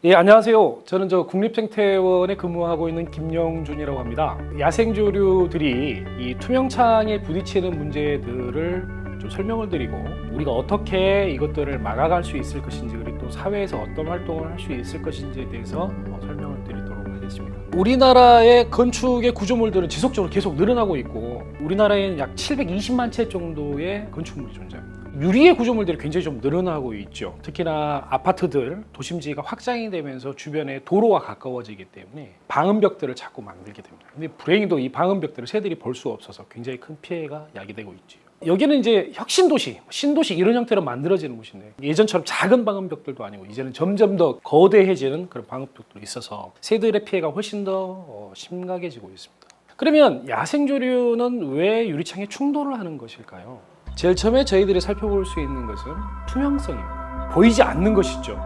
예, 안녕하세요. 저는 국립생태원에 근무하고 있는 김영준이라고 합니다. 야생조류들이 이 투명창에 부딪히는 문제들을 좀 설명을 드리고 우리가 어떻게 이것들을 막아갈 수 있을 것인지, 그리고 또 사회에서 어떤 활동을 할 수 있을 것인지에 대해서 설명을 드리도록 하겠습니다. 우리나라의 건축의 구조물들은 지속적으로 계속 늘어나고 있고, 우리나라에는 약 720만 채 정도의 건축물이 존재합니다. 유리의 구조물들이 굉장히 좀 늘어나고 있죠. 특히나 아파트들, 도심지가 확장이 되면서 주변에 도로가 가까워지기 때문에 방음벽들을 자꾸 만들게 됩니다. 근데 불행히도 이 방음벽들을 새들이 볼 수 없어서 굉장히 큰 피해가 야기되고 있죠. 여기는 이제 혁신도시, 신도시 이런 형태로 만들어지는 곳인데, 예전처럼 작은 방음벽들도 아니고 이제는 점점 더 거대해지는 그런 방음벽들이 있어서 새들의 피해가 훨씬 더 심각해지고 있습니다. 그러면 야생조류는 왜 유리창에 충돌을 하는 것일까요? 제일 처음에 저희들이 살펴볼 수 있는 것은 투명성입니다. 보이지 않는 것이죠.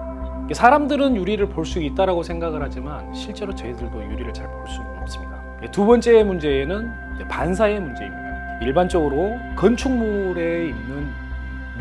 사람들은 유리를 볼 수 있다고 생각을 하지만 실제로 저희들도 유리를 잘 볼 수는 없습니다. 두 번째 문제는 반사의 문제입니다. 일반적으로 건축물에 있는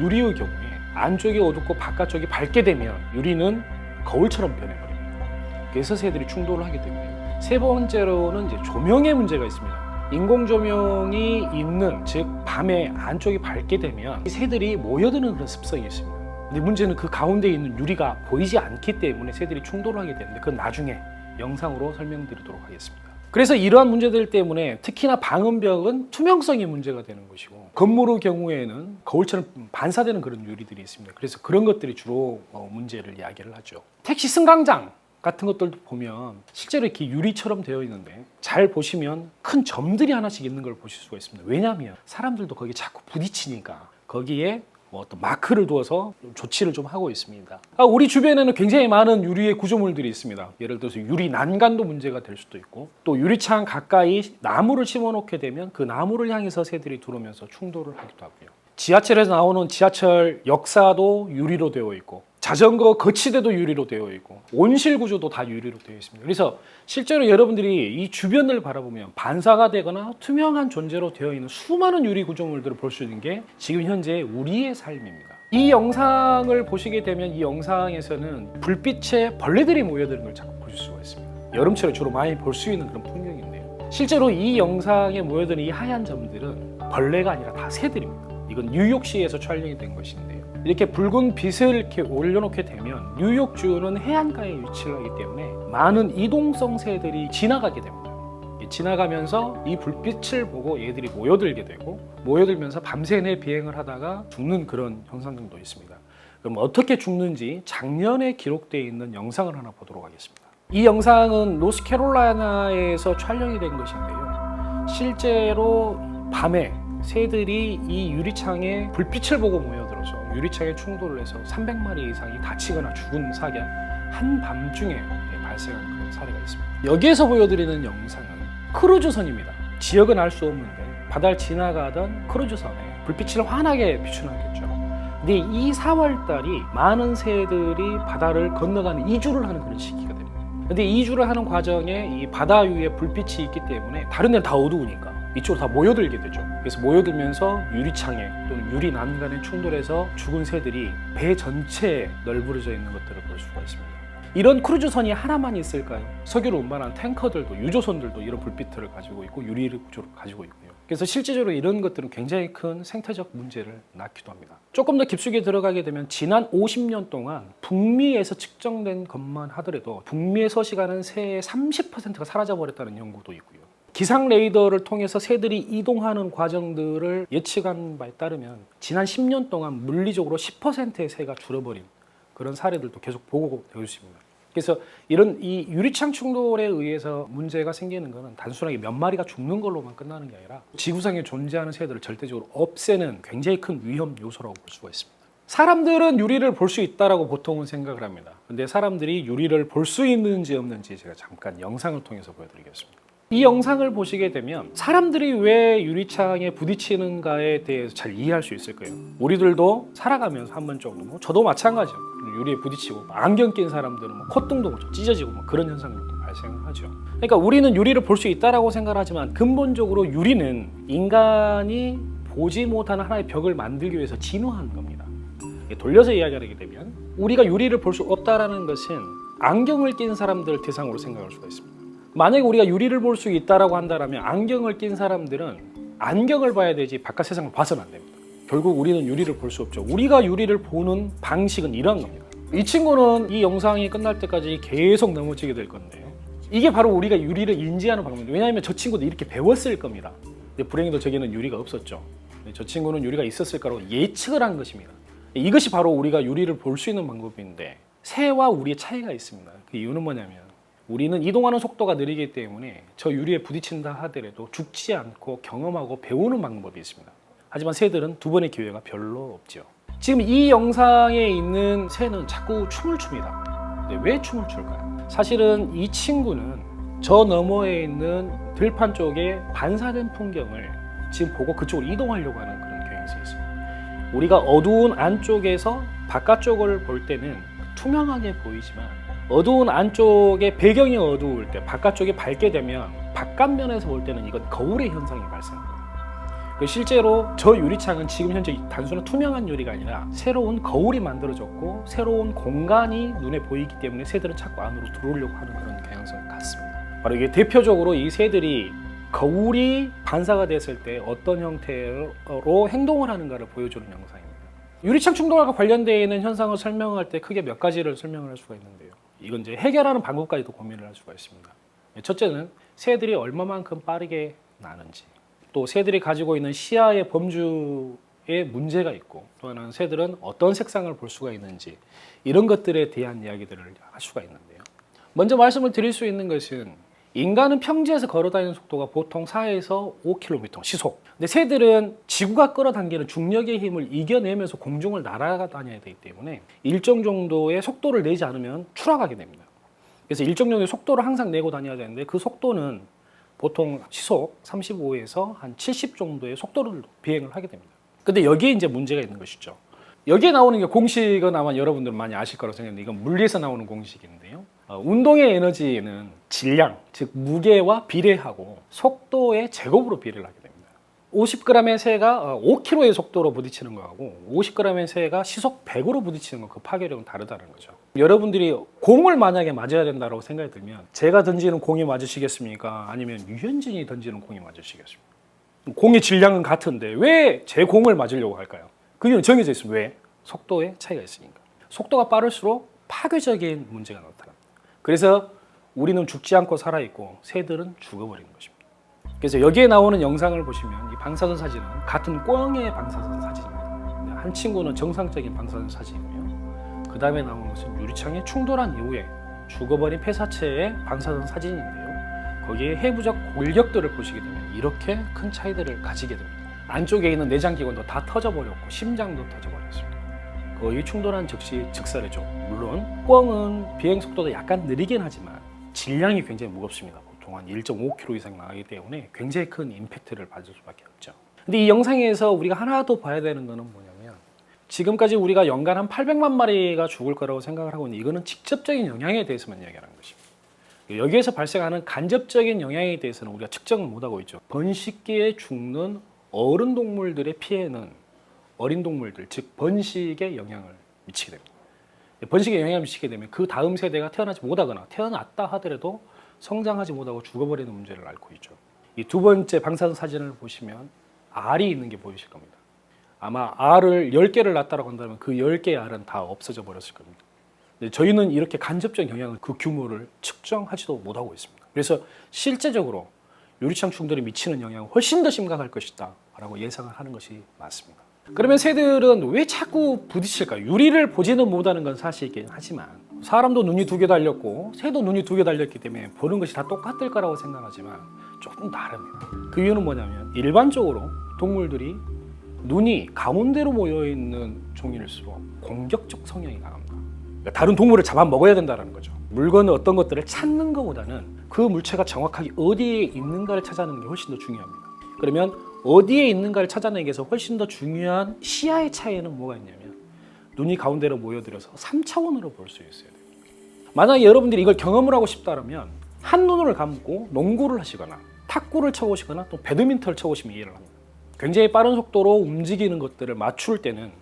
유리의 경우에 안쪽이 어둡고 바깥쪽이 밝게 되면 유리는 거울처럼 변해버립니다. 그래서 새들이 충돌을 하게 되고요. 세 번째로는 이제 조명의 문제가 있습니다. 인공 조명이 있는, 즉 밤에 안쪽이 밝게 되면 새들이 모여드는 그런 습성이 있습니다. 근데 문제는 그 가운데 있는 유리가 보이지 않기 때문에 새들이 충돌을 하게 되는데, 그건 나중에 영상으로 설명드리도록 하겠습니다. 그래서 이러한 문제들 때문에 특히나 방음벽은 투명성이 문제가 되는 것이고, 건물의 경우에는 거울처럼 반사되는 그런 유리들이 있습니다. 그래서 그런 것들이 주로 문제를 이야기를 하죠. 택시 승강장 같은 것들도 보면 실제로 이렇게 유리처럼 되어 있는데, 잘 보시면 큰 점들이 하나씩 있는 걸 보실 수가 있습니다. 왜냐하면 사람들도 거기에 자꾸 부딪히니까 거기에 어떤 마크를 두어서 조치를 좀 하고 있습니다. 우리 주변에는 굉장히 많은 유리의 구조물들이 있습니다. 예를 들어서 유리 난간도 문제가 될 수도 있고, 또 유리창 가까이 나무를 심어놓게 되면 그 나무를 향해서 새들이 들어오면서 충돌을 하기도 하고요. 지하철에서 나오는 지하철 역사도 유리로 되어 있고, 자전거 거치대도 유리로 되어 있고, 온실 구조도 다 유리로 되어 있습니다. 그래서 실제로 여러분들이 이 주변을 바라보면 반사가 되거나 투명한 존재로 되어 있는 수많은 유리 구조물들을 볼 수 있는 게 지금 현재 우리의 삶입니다. 이 영상을 보시게 되면 이 영상에서는 불빛에 벌레들이 모여드는 걸 자꾸 보실 수가 있습니다. 여름철에 주로 많이 볼 수 있는 그런 풍경인데요. 실제로 이 영상에 모여드는 이 하얀 점들은 벌레가 아니라 다 새들입니다. 이건 뉴욕시에서 촬영이 된 것인데요. 이렇게 붉은 빛을 이렇게 올려놓게 되면 뉴욕주는 해안가에 위치를 하기 때문에 많은 이동성 새들이 지나가게 됩니다. 지나가면서 이 불빛을 보고 얘들이 모여들게 되고, 모여들면서 밤새 내 비행을 하다가 죽는 그런 현상도 있습니다. 그럼 어떻게 죽는지 작년에 기록되어 있는 영상을 하나 보도록 하겠습니다. 이 영상은 노스캐롤라이나에서 촬영이 된 것인데요. 실제로 밤에 새들이 이 유리창에 불빛을 보고 모여들어서 유리창에 충돌을 해서 300마리 이상이 다치거나 죽은 사례가 한밤중에 발생한 그런 사례가 있습니다. 여기에서 보여드리는 영상은 크루즈선입니다. 지역은 알 수 없는데 바다를 지나가던 크루즈선에 불빛을 환하게 비추나겠죠. 근데 이 4월달이 많은 새들이 바다를 건너가는 이주를 하는 그런 시기가 됩니다. 근데 이주를 하는 과정에 이 바다 위에 불빛이 있기 때문에 다른 데는 다 어두우니까 이쪽으로 다 모여들게 되죠. 그래서 모여들면서 유리창에 또는 유리 난간에 충돌해서 죽은 새들이 배 전체에 널브러져 있는 것들을 볼 수가 있습니다. 이런 크루즈선이 하나만 있을까요? 석유를 운반한 탱커들도, 유조선들도 이런 불빛을 가지고 있고 유리 구조를 가지고 있고요. 그래서 실질적으로 이런 것들은 굉장히 큰 생태적 문제를 낳기도 합니다. 조금 더 깊숙이 들어가게 되면 지난 50년 동안 북미에서 측정된 것만 하더라도 북미에 서식하는 새의 30%가 사라져버렸다는 연구도 있고요. 기상 레이더를 통해서 새들이 이동하는 과정들을 예측한 바에 따르면 지난 10년 동안 물리적으로 10%의 새가 줄어버린 그런 사례들도 계속 보고되고 있습니다. 그래서 이런 이 유리창 충돌에 의해서 문제가 생기는 것은 단순하게 몇 마리가 죽는 걸로만 끝나는 게 아니라 지구상에 존재하는 새들을 절대적으로 없애는 굉장히 큰 위험 요소라고 볼 수가 있습니다. 사람들은 유리를 볼 수 있다고 보통은 생각을 합니다. 근데 사람들이 유리를 볼 수 있는지 없는지 제가 잠깐 영상을 통해서 보여드리겠습니다. 이 영상을 보시게 되면 사람들이 왜 유리창에 부딪히는가에 대해서 잘 이해할 수 있을 거예요. 우리들도 살아가면서 한 번 정도, 저도 마찬가지죠. 유리에 부딪히고 안경 낀 사람들은 콧등도 찢어지고 그런 현상들도 발생하죠. 그러니까 우리는 유리를 볼 수 있다고 생각하지만 근본적으로 유리는 인간이 보지 못하는 하나의 벽을 만들기 위해서 진화한 겁니다. 돌려서 이야기하게 되면 우리가 유리를 볼 수 없다는 것은 안경을 낀 사람들 대상으로 생각할 수가 있습니다. 만약에 우리가 유리를 볼 수 있다라고 한다면 안경을 낀 사람들은 안경을 봐야 되지 바깥 세상을 봐서는 안 됩니다. 결국 우리는 유리를 볼 수 없죠. 우리가 유리를 보는 방식은 이러한 겁니다. 이 친구는 이 영상이 끝날 때까지 계속 넘어지게 될 건데요. 이게 바로 우리가 유리를 인지하는 방법입니다. 왜냐하면 저 친구도 이렇게 배웠을 겁니다. 근데 불행히도 저기는 유리가 없었죠. 저 친구는 유리가 있었을 거라고 예측을 한 것입니다. 이것이 바로 우리가 유리를 볼 수 있는 방법인데 새와 우리의 차이가 있습니다. 그 이유는 뭐냐면 우리는 이동하는 속도가 느리기 때문에 저 유리에 부딪힌다 하더라도 죽지 않고 경험하고 배우는 방법이 있습니다. 하지만 새들은 두 번의 기회가 별로 없죠. 지금 이 영상에 있는 새는 자꾸 춤을 춥니다. 근데 왜 춤을 출까요? 사실은 이 친구는 저 너머에 있는 들판 쪽에 반사된 풍경을 지금 보고 그쪽으로 이동하려고 하는 그런 경향성이 있습니다. 우리가 어두운 안쪽에서 바깥쪽을 볼 때는 투명하게 보이지만 어두운 안쪽에 배경이 어두울 때 바깥쪽이 밝게 되면 바깥면에서 볼 때는 이건 거울의 현상이 발생합니다. 실제로 저 유리창은 지금 현재 단순한 투명한 유리가 아니라 새로운 거울이 만들어졌고 새로운 공간이 눈에 보이기 때문에 새들은 자꾸 안으로 들어오려고 하는 그런 경향성 같습니다. 바로 이게 대표적으로 이 새들이 거울이 반사가 됐을 때 어떤 형태로 행동을 하는가를 보여주는 영상입니다. 유리창 충돌과 관련되어 있는 현상을 설명할 때 크게 몇 가지를 설명을 할 수가 있는데요. 이건 이제 해결하는 방법까지도 고민을 할 수가 있습니다. 첫째는 새들이 얼마만큼 빠르게 나는지, 또 새들이 가지고 있는 시야의 범주에 문제가 있고, 또 하나는 새들은 어떤 색상을 볼 수가 있는지, 이런 것들에 대한 이야기들을 할 수가 있는데요. 먼저 말씀을 드릴 수 있는 것은 인간은 평지에서 걸어다니는 속도가 보통 4에서 5km 시속. 근데 새들은 지구가 끌어당기는 중력의 힘을 이겨내면서 공중을 날아다녀야 되기 때문에 일정 정도의 속도를 내지 않으면 추락하게 됩니다. 그래서 일정 정도의 속도를 항상 내고 다녀야 되는데 그 속도는 보통 시속 35에서 한 70 정도의 속도를 비행을 하게 됩니다. 근데 여기에 이제 문제가 있는 것이죠. 여기에 나오는 게 공식은 아마 여러분들은 많이 아실 거라고 생각하는데 이건 물리에서 나오는 공식인데요. 운동의 에너지는 질량, 즉 무게와 비례하고 속도의 제곱으로 비례를 하게 됩니다. 50g의 새가 5km의 속도로 부딪히는 거하고 50g의 새가 시속 100으로 부딪히는 거 그 파괴력은 다르다는 거죠. 여러분들이 공을 만약에 맞아야 된다고 생각이 들면 제가 던지는 공이 맞으시겠습니까? 아니면 유현진이 던지는 공이 맞으시겠습니까? 공의 질량은 같은데 왜 제 공을 맞으려고 할까요? 그 이유는 정해져 있습니다. 왜? 속도의 차이가 있으니까. 속도가 빠를수록 파괴적인 문제가 나타납니다. 그래서 우리는 죽지 않고 살아있고 새들은 죽어버리는 것입니다. 그래서 여기에 나오는 영상을 보시면 이 방사선 사진은 같은 꽝의 방사선 사진입니다. 한 친구는 정상적인 방사선 사진이고요. 그 다음에 나오는 것은 유리창에 충돌한 이후에 죽어버린 폐사체의 방사선 사진인데요. 거기에 해부적 골격들을 보시게 되면 이렇게 큰 차이들을 가지게 됩니다. 안쪽에 있는 내장기관도 다 터져버렸고 심장도 터져버렸습니다. 거의 충돌한 즉시 즉사되죠. 물론 꿩은 비행 속도도 약간 느리긴 하지만 질량이 굉장히 무겁습니다. 보통 한 1.5kg 이상 나가기 때문에 굉장히 큰 임팩트를 받을 수밖에 없죠. 근데 이 영상에서 우리가 하나 더 봐야 되는 거는 뭐냐면 지금까지 우리가 연간 한 800만 마리가 죽을 거라고 생각을 하고 있는데 이거는 직접적인 영향에 대해서만 이야기하는 것입니다. 여기에서 발생하는 간접적인 영향에 대해서는 우리가 측정을 못하고 있죠. 번식기에 죽는 어른 동물들의 피해는 어린 동물들, 즉 번식에 영향을 미치게 됩니다. 번식에 영향을 미치게 되면 그 다음 세대가 태어나지 못하거나 태어났다 하더라도 성장하지 못하고 죽어버리는 문제를 앓고 있죠. 이 두 번째 방사선 사진을 보시면 알이 있는 게 보이실 겁니다. 아마 알을 10개를 낳았다고 한다면 그 10개의 알은 다 없어져 버렸을 겁니다. 근데 저희는 이렇게 간접적 영향을 그 규모를 측정하지도 못하고 있습니다. 그래서 실제적으로 유리창 충돌이 미치는 영향은 훨씬 더 심각할 것이다 라고 예상을 하는 것이 맞습니다. 그러면 새들은 왜 자꾸 부딪힐까요? 유리를 보지는 못하는 건 사실이긴 하지만 사람도 눈이 2개 달렸고 새도 눈이 2개 달렸기 때문에 보는 것이 다 똑같을 거라고 생각하지만 조금 다릅니다. 그 이유는 뭐냐면 일반적으로 동물들이 눈이 가운데로 모여있는 종일수록 공격적 성향이 강합니다. 그러니까 다른 동물을 잡아먹어야 된다는 거죠. 물건을 어떤 것들을 찾는 것보다는 그 물체가 정확하게 어디에 있는가를 찾아내는 게 훨씬 더 중요합니다. 그러면 어디에 있는가를 찾아내기 위해서 훨씬 더 중요한 시야의 차이는 뭐가 있냐면 눈이 가운데로 모여들어서 3차원으로 볼 수 있어야 돼요. 만약에 여러분들이 이걸 경험을 하고 싶다면 한눈을 감고 농구를 하시거나 탁구를 쳐보시거나 또 배드민턴을 쳐보시면 이해를 합니다. 굉장히 빠른 속도로 움직이는 것들을 맞출 때는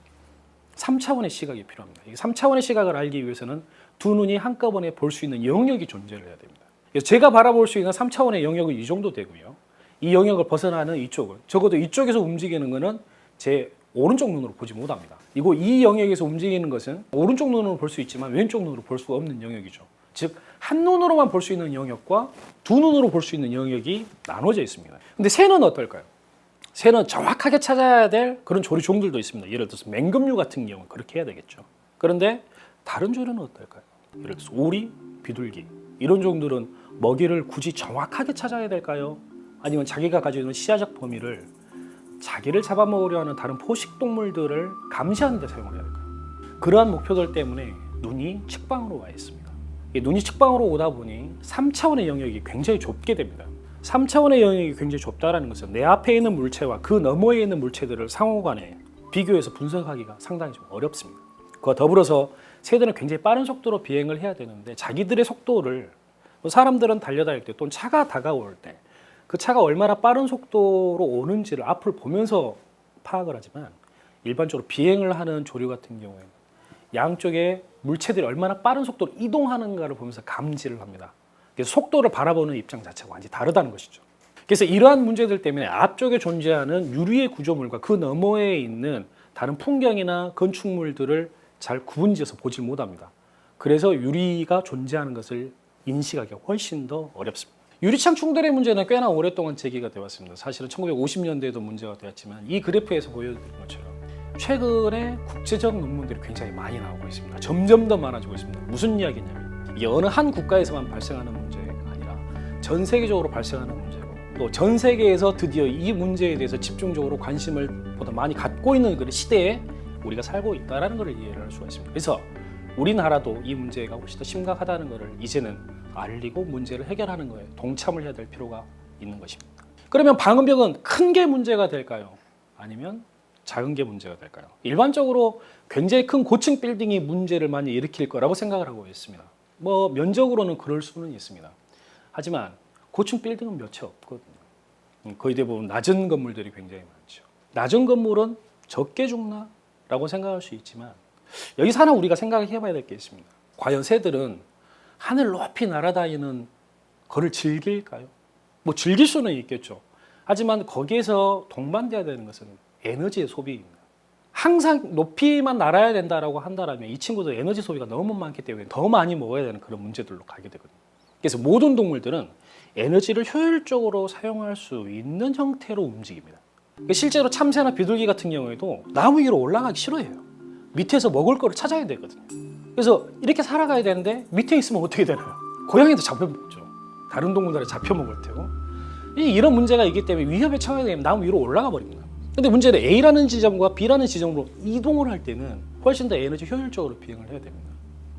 3차원의 시각이 필요합니다. 이 3차원의 시각을 알기 위해서는 두 눈이 한꺼번에 볼 수 있는 영역이 존재를 해야 됩니다. 그래서 제가 바라볼 수 있는 3차원의 영역은 이 정도 되고요. 이 영역을 벗어나는 이쪽은, 적어도 이쪽에서 움직이는 것은 제 오른쪽 눈으로 보지 못합니다. 이거 이 영역에서 움직이는 것은 오른쪽 눈으로 볼 수 있지만 왼쪽 눈으로 볼 수가 없는 영역이죠. 즉 한 눈으로만 볼 수 있는 영역과 두 눈으로 볼 수 있는 영역이 나눠져 있습니다. 근데 새는 어떨까요? 새는 정확하게 찾아야 될 그런 조류 종들도 있습니다. 예를 들어서 맹금류 같은 경우는 그렇게 해야 되겠죠. 그런데 다른 조류는 어떨까요? 예를 들어서 오리, 비둘기 이런 종들은 먹이를 굳이 정확하게 찾아야 될까요? 아니면 자기가 가지고 있는 시야적 범위를 자기를 잡아먹으려 하는 다른 포식동물들을 감시하는 데 사용을 해야 될까요? 그러한 목표들 때문에 눈이 측방으로 와 있습니다. 이 눈이 측방으로 오다 보니 3차원의 영역이 굉장히 좁게 됩니다. 3차원의 영역이 굉장히 좁다는 것은 내 앞에 있는 물체와 그 너머에 있는 물체들을 상호간에 비교해서 분석하기가 상당히 좀 어렵습니다. 그와 더불어서 새들은 굉장히 빠른 속도로 비행을 해야 되는데 자기들의 속도를 사람들은 달려다닐 때 또는 차가 다가올 때 그 차가 얼마나 빠른 속도로 오는지를 앞을 보면서 파악을 하지만 일반적으로 비행을 하는 조류 같은 경우에는 양쪽에 물체들이 얼마나 빠른 속도로 이동하는가를 보면서 감지를 합니다. 그래서 속도를 바라보는 입장 자체가 완전히 다르다는 것이죠. 그래서 이러한 문제들 때문에 앞쪽에 존재하는 유리의 구조물과 그 너머에 있는 다른 풍경이나 건축물들을 잘 구분지어서 보질 못합니다. 그래서 유리가 존재하는 것을 인식하기가 훨씬 더 어렵습니다. 유리창 충돌의 문제는 꽤나 오랫동안 제기가 되어 왔습니다. 사실은 1950년대에도 문제가 되었지만 이 그래프에서 보여드린 것처럼 최근에 국제적 논문들이 굉장히 많이 나오고 있습니다. 점점 더 많아지고 있습니다. 무슨 이야기냐면 이게 어느 한 국가에서만 발생하는 문제가 아니라 전 세계적으로 발생하는 문제고 또 전 세계에서 드디어 이 문제에 대해서 집중적으로 관심을 보다 많이 갖고 있는 그런 시대에 우리가 살고 있다는 것을 이해를 할 수가 있습니다. 그래서 우리나라도 이 문제가 훨씬 더 심각하다는 것을 이제는 알리고 문제를 해결하는 거에 동참을 해야 될 필요가 있는 것입니다. 그러면 방음벽은 큰 게 문제가 될까요? 아니면 작은 게 문제가 될까요? 일반적으로 굉장히 큰 고층 빌딩이 문제를 많이 일으킬 거라고 생각을 하고 있습니다. 뭐 면적으로는 그럴 수는 있습니다. 하지만 고층 빌딩은 몇 채 없거든요. 거의 대부분 낮은 건물들이 굉장히 많죠. 낮은 건물은 적게 죽나라고 생각할 수 있지만 여기서 하나 우리가 생각해 봐야 될 게 있습니다. 과연 새들은 하늘 높이 날아다니는 거를 즐길까요? 뭐 즐길 수는 있겠죠. 하지만 거기에서 동반돼야 되는 것은 에너지의 소비입니다. 항상 높이만 날아야 된다라고 한다면 이 친구들 에너지 소비가 너무 많기 때문에 더 많이 먹어야 되는 그런 문제들로 가게 되거든요. 그래서 모든 동물들은 에너지를 효율적으로 사용할 수 있는 형태로 움직입니다. 실제로 참새나 비둘기 같은 경우에도 나무 위로 올라가기 싫어해요. 밑에서 먹을 거를 찾아야 되거든요. 그래서 이렇게 살아가야 되는데 밑에 있으면 어떻게 되나요? 고양이도 잡혀먹죠. 다른 동물들이 잡혀먹을 테고. 이런 문제가 있기 때문에 위협에 처하게 되면 나무 위로 올라가 버립니다. 근데 문제는 A라는 지점과 B라는 지점으로 이동을 할 때는 훨씬 더 에너지 효율적으로 비행을 해야 됩니다.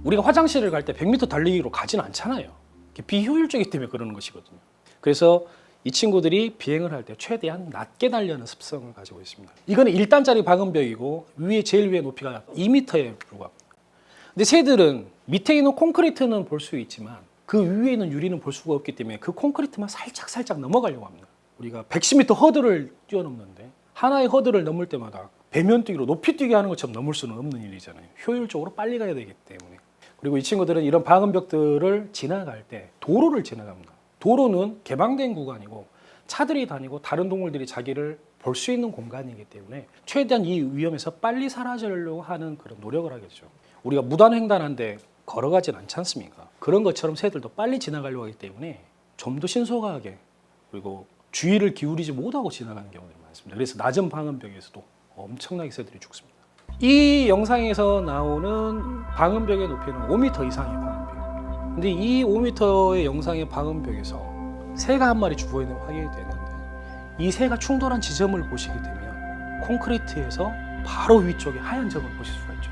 우리가 화장실을 갈 때 100m 달리기로 가진 않잖아요. 비효율적이기 때문에 그러는 것이거든요. 그래서 이 친구들이 비행을 할 때 최대한 낮게 날려는 습성을 가지고 있습니다. 이거는 1단짜리 방음벽이고 제일 위의 높이가 2m에 불과합니다. 근데 새들은 밑에 있는 콘크리트는 볼 수 있지만 그 위에 있는 유리는 볼 수가 없기 때문에 그 콘크리트만 살짝 넘어가려고 합니다. 우리가 110m 허들을 뛰어넘는데 하나의 허들을 넘을 때마다 배면 뛰기로 높이 뛰게 하는 것처럼 넘을 수는 없는 일이잖아요. 효율적으로 빨리 가야 되기 때문에. 그리고 이 친구들은 이런 방음벽들을 지나갈 때 도로를 지나갑니다. 도로는 개방된 구간이고 차들이 다니고 다른 동물들이 자기를 볼 수 있는 공간이기 때문에 최대한 이 위험에서 빨리 사라지려고 하는 그런 노력을 하겠죠. 우리가 무단횡단한데 걸어가진 않지 않습니까? 그런 것처럼 새들도 빨리 지나가려고 하기 때문에 좀 더 신속하게 그리고 주의를 기울이지 못하고 지나가는 경우들이 많습니다. 그래서 낮은 방음벽에서도 엄청나게 새들이 죽습니다. 이 영상에서 나오는 방음벽의 높이는 5m 이상의 방음벽입니다. 근데 이 5m의 영상의 방음벽에서 새가 한 마리 죽어있는 게 확인이 되는데 이 새가 충돌한 지점을 보시게 되면 콘크리트에서 바로 위쪽에 하얀 점을 보실 수가 있죠.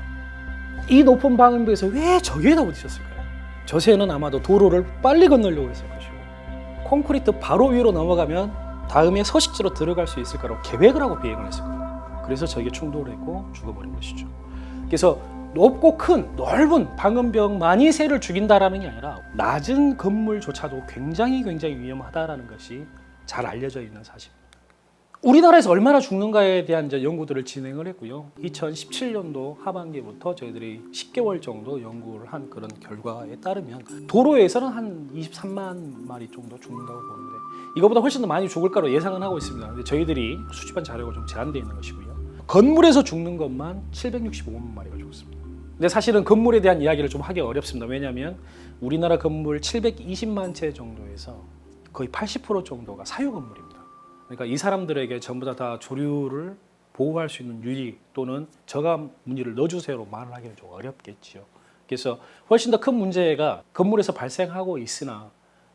이 높은 방음벽에서 왜 저기에다 부딪혔을까요? 저 새는 아마도 도로를 빨리 건너려고 했을 것이고 콘크리트 바로 위로 넘어가면 다음에 서식지로 들어갈 수 있을 거라고 계획을 하고 비행을 했을 거예요. 그래서 저기에 충돌을 했고 죽어버린 것이죠. 그래서 높고 큰 넓은 방음벽만이 새를 죽인다라는 게 아니라 낮은 건물조차도 굉장히 위험하다라는 것이 잘 알려져 있는 사실입니다. 우리나라에서 얼마나 죽는가에 대한 이제 연구들을 진행을 했고요. 2017년도 하반기부터 저희들이 10개월 정도 연구를 한 그런 결과에 따르면 도로에서는 한 23만 마리 정도 죽는다고 보는데 이거보다 훨씬 더 많이 죽을 거로 예상은 하고 있습니다. 근데 저희들이 수집한 자료가 좀 제한되어 있는 것이고요. 건물에서 죽는 것만 765만 마리가 죽었습니다. 근데 사실은 건물에 대한 이야기를 좀 하기 어렵습니다. 왜냐하면 우리나라 건물 720만 채 정도에서 거의 80% 정도가 사유 건물입니다. 그러니까 이 사람들에게 전부 다 조류를 보호할 수 있는 유리 또는 저감 무늬를 넣어주세요로 말을 하기는 좀 어렵겠지요. 그래서 훨씬 더 큰 문제가 건물에서 발생하고 있으나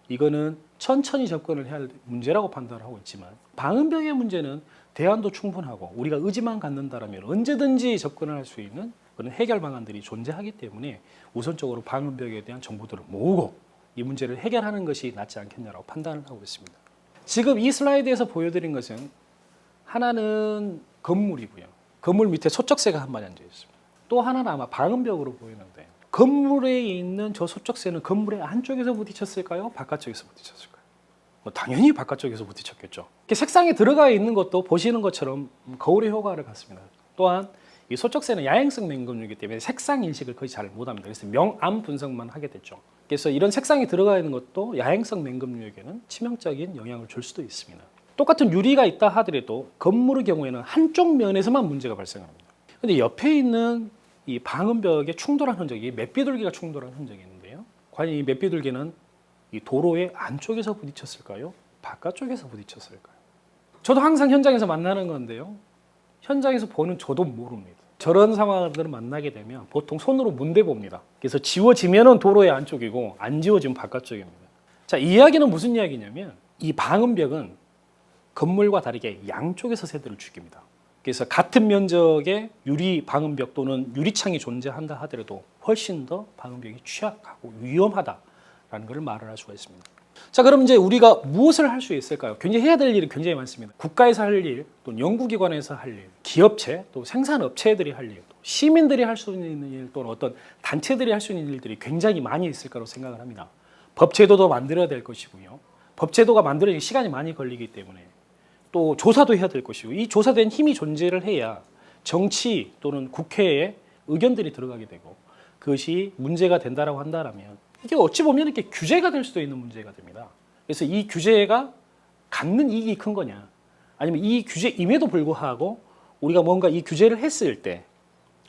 이거는 천천히 접근을 해야 할 문제라고 판단을 하고 있지만 방음벽의 문제는 대안도 충분하고 우리가 의지만 갖는다라면 언제든지 접근을 할 수 있는 그런 해결 방안들이 존재하기 때문에 우선적으로 방음벽에 대한 정보들을 모으고 이 문제를 해결하는 것이 낫지 않겠냐라고 판단을 하고 있습니다. 지금 이 슬라이드에서 보여드린 것은 하나는 건물이고요. 건물 밑에 소쩍새가 한 마리 앉아 있습니다. 또 하나는 아마 방음벽으로 보이는데 건물에 있는 저 소쩍새는 건물의 안쪽에서 부딪혔을까요? 바깥쪽에서 부딪혔을까요? 당연히 바깥쪽에서 부딪혔겠죠. 색상에 들어가 있는 것도 보시는 것처럼 거울의 효과를 갖습니다. 또한 이 소쩍새는 야행성 맹금류이기 때문에 색상 인식을 거의 잘 못합니다. 그래서 명암 분석만 하게 됐죠. 그래서 이런 색상이 들어가 있는 것도 야행성 맹금류에게는 치명적인 영향을 줄 수도 있습니다. 똑같은 유리가 있다 하더라도 건물의 경우에는 한쪽 면에서만 문제가 발생합니다. 근데 옆에 있는 이 방음벽에 충돌한 흔적이 맷비둘기가 충돌한 흔적이 있는데요. 과연 이 맷비둘기는 이 도로의 안쪽에서 부딪혔을까요? 바깥쪽에서 부딪혔을까요? 저도 항상 현장에서 만나는 건데요. 현장에서 보는 저도 모릅니다. 저런 상황들을 만나게 되면 보통 손으로 문대 봅니다. 그래서 지워지면은 도로의 안쪽이고 안 지워지면 바깥쪽입니다. 자, 이 이야기는 무슨 이야기냐면 이 방음벽은 건물과 다르게 양쪽에서 새들을 죽입니다. 그래서 같은 면적의 유리 방음벽 또는 유리창이 존재한다 하더라도 훨씬 더 방음벽이 취약하고 위험하다라는 것을 말을 할 수가 있습니다. 자, 그럼 이제 우리가 무엇을 할 수 있을까요? 굉장히 해야 될 일이 굉장히 많습니다. 국가에서 할 일, 또 연구기관에서 할 일, 기업체, 또 생산업체들이 할 일, 또 시민들이 할 수 있는 일, 또는 어떤 단체들이 할 수 있는 일들이 굉장히 많이 있을 거라고 생각을 합니다. 법제도도 만들어야 될 것이고요. 법제도가 만들어지기 시간이 많이 걸리기 때문에 또 조사도 해야 될 것이고 이 조사된 힘이 존재를 해야 정치 또는 국회에 의견들이 들어가게 되고 그것이 문제가 된다라고 한다면 이게 어찌 보면 이렇게 규제가 될 수도 있는 문제가 됩니다. 그래서 이 규제가 갖는 이익이 큰 거냐 아니면 이 규제임에도 불구하고 우리가 뭔가 이 규제를 했을 때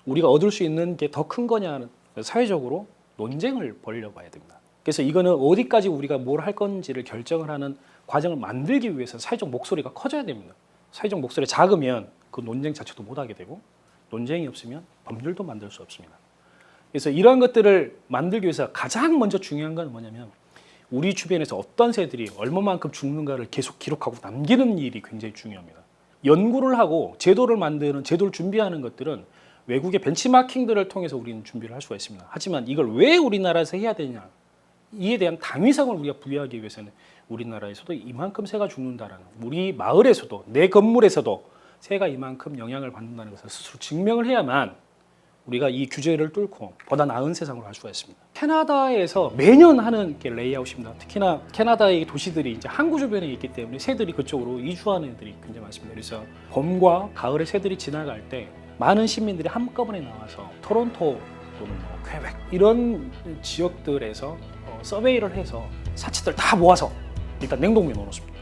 우리가 얻을 수 있는 게 더 큰 거냐는 사회적으로 논쟁을 벌여 봐야 됩니다. 그래서 이거는 어디까지 우리가 뭘 할 건지를 결정을 하는 과정을 만들기 위해서 사회적 목소리가 커져야 됩니다. 사회적 목소리가 작으면 그 논쟁 자체도 못하게 되고 논쟁이 없으면 법률도 만들 수 없습니다. 그래서 이러한 것들을 만들기 위해서 가장 먼저 중요한 건 뭐냐면 우리 주변에서 어떤 새들이 얼마만큼 죽는가를 계속 기록하고 남기는 일이 굉장히 중요합니다. 연구를 하고 제도를 만드는 제도를 준비하는 것들은 외국의 벤치마킹들을 통해서 우리는 준비를 할 수가 있습니다. 하지만 이걸 왜 우리나라에서 해야 되냐 이에 대한 당위성을 우리가 부여하기 위해서는 우리나라에서도 이만큼 새가 죽는다라는 우리 마을에서도 내 건물에서도 새가 이만큼 영향을 받는다는 것을 스스로 증명을 해야만 우리가 이 규제를 뚫고 보다 나은 세상으로 갈 수가 있습니다. 캐나다에서 매년 하는 게 레이아웃입니다. 특히나 캐나다의 도시들이 이제 항구 주변에 있기 때문에 새들이 그쪽으로 이주하는 애들이 굉장히 많습니다. 그래서 봄과 가을에 새들이 지나갈 때 많은 시민들이 한꺼번에 나와서 토론토 또는 퀘벡 이런 지역들에서 서베이를 해서 사체들 다 모아서 일단 냉동고에 넣어놓습니다.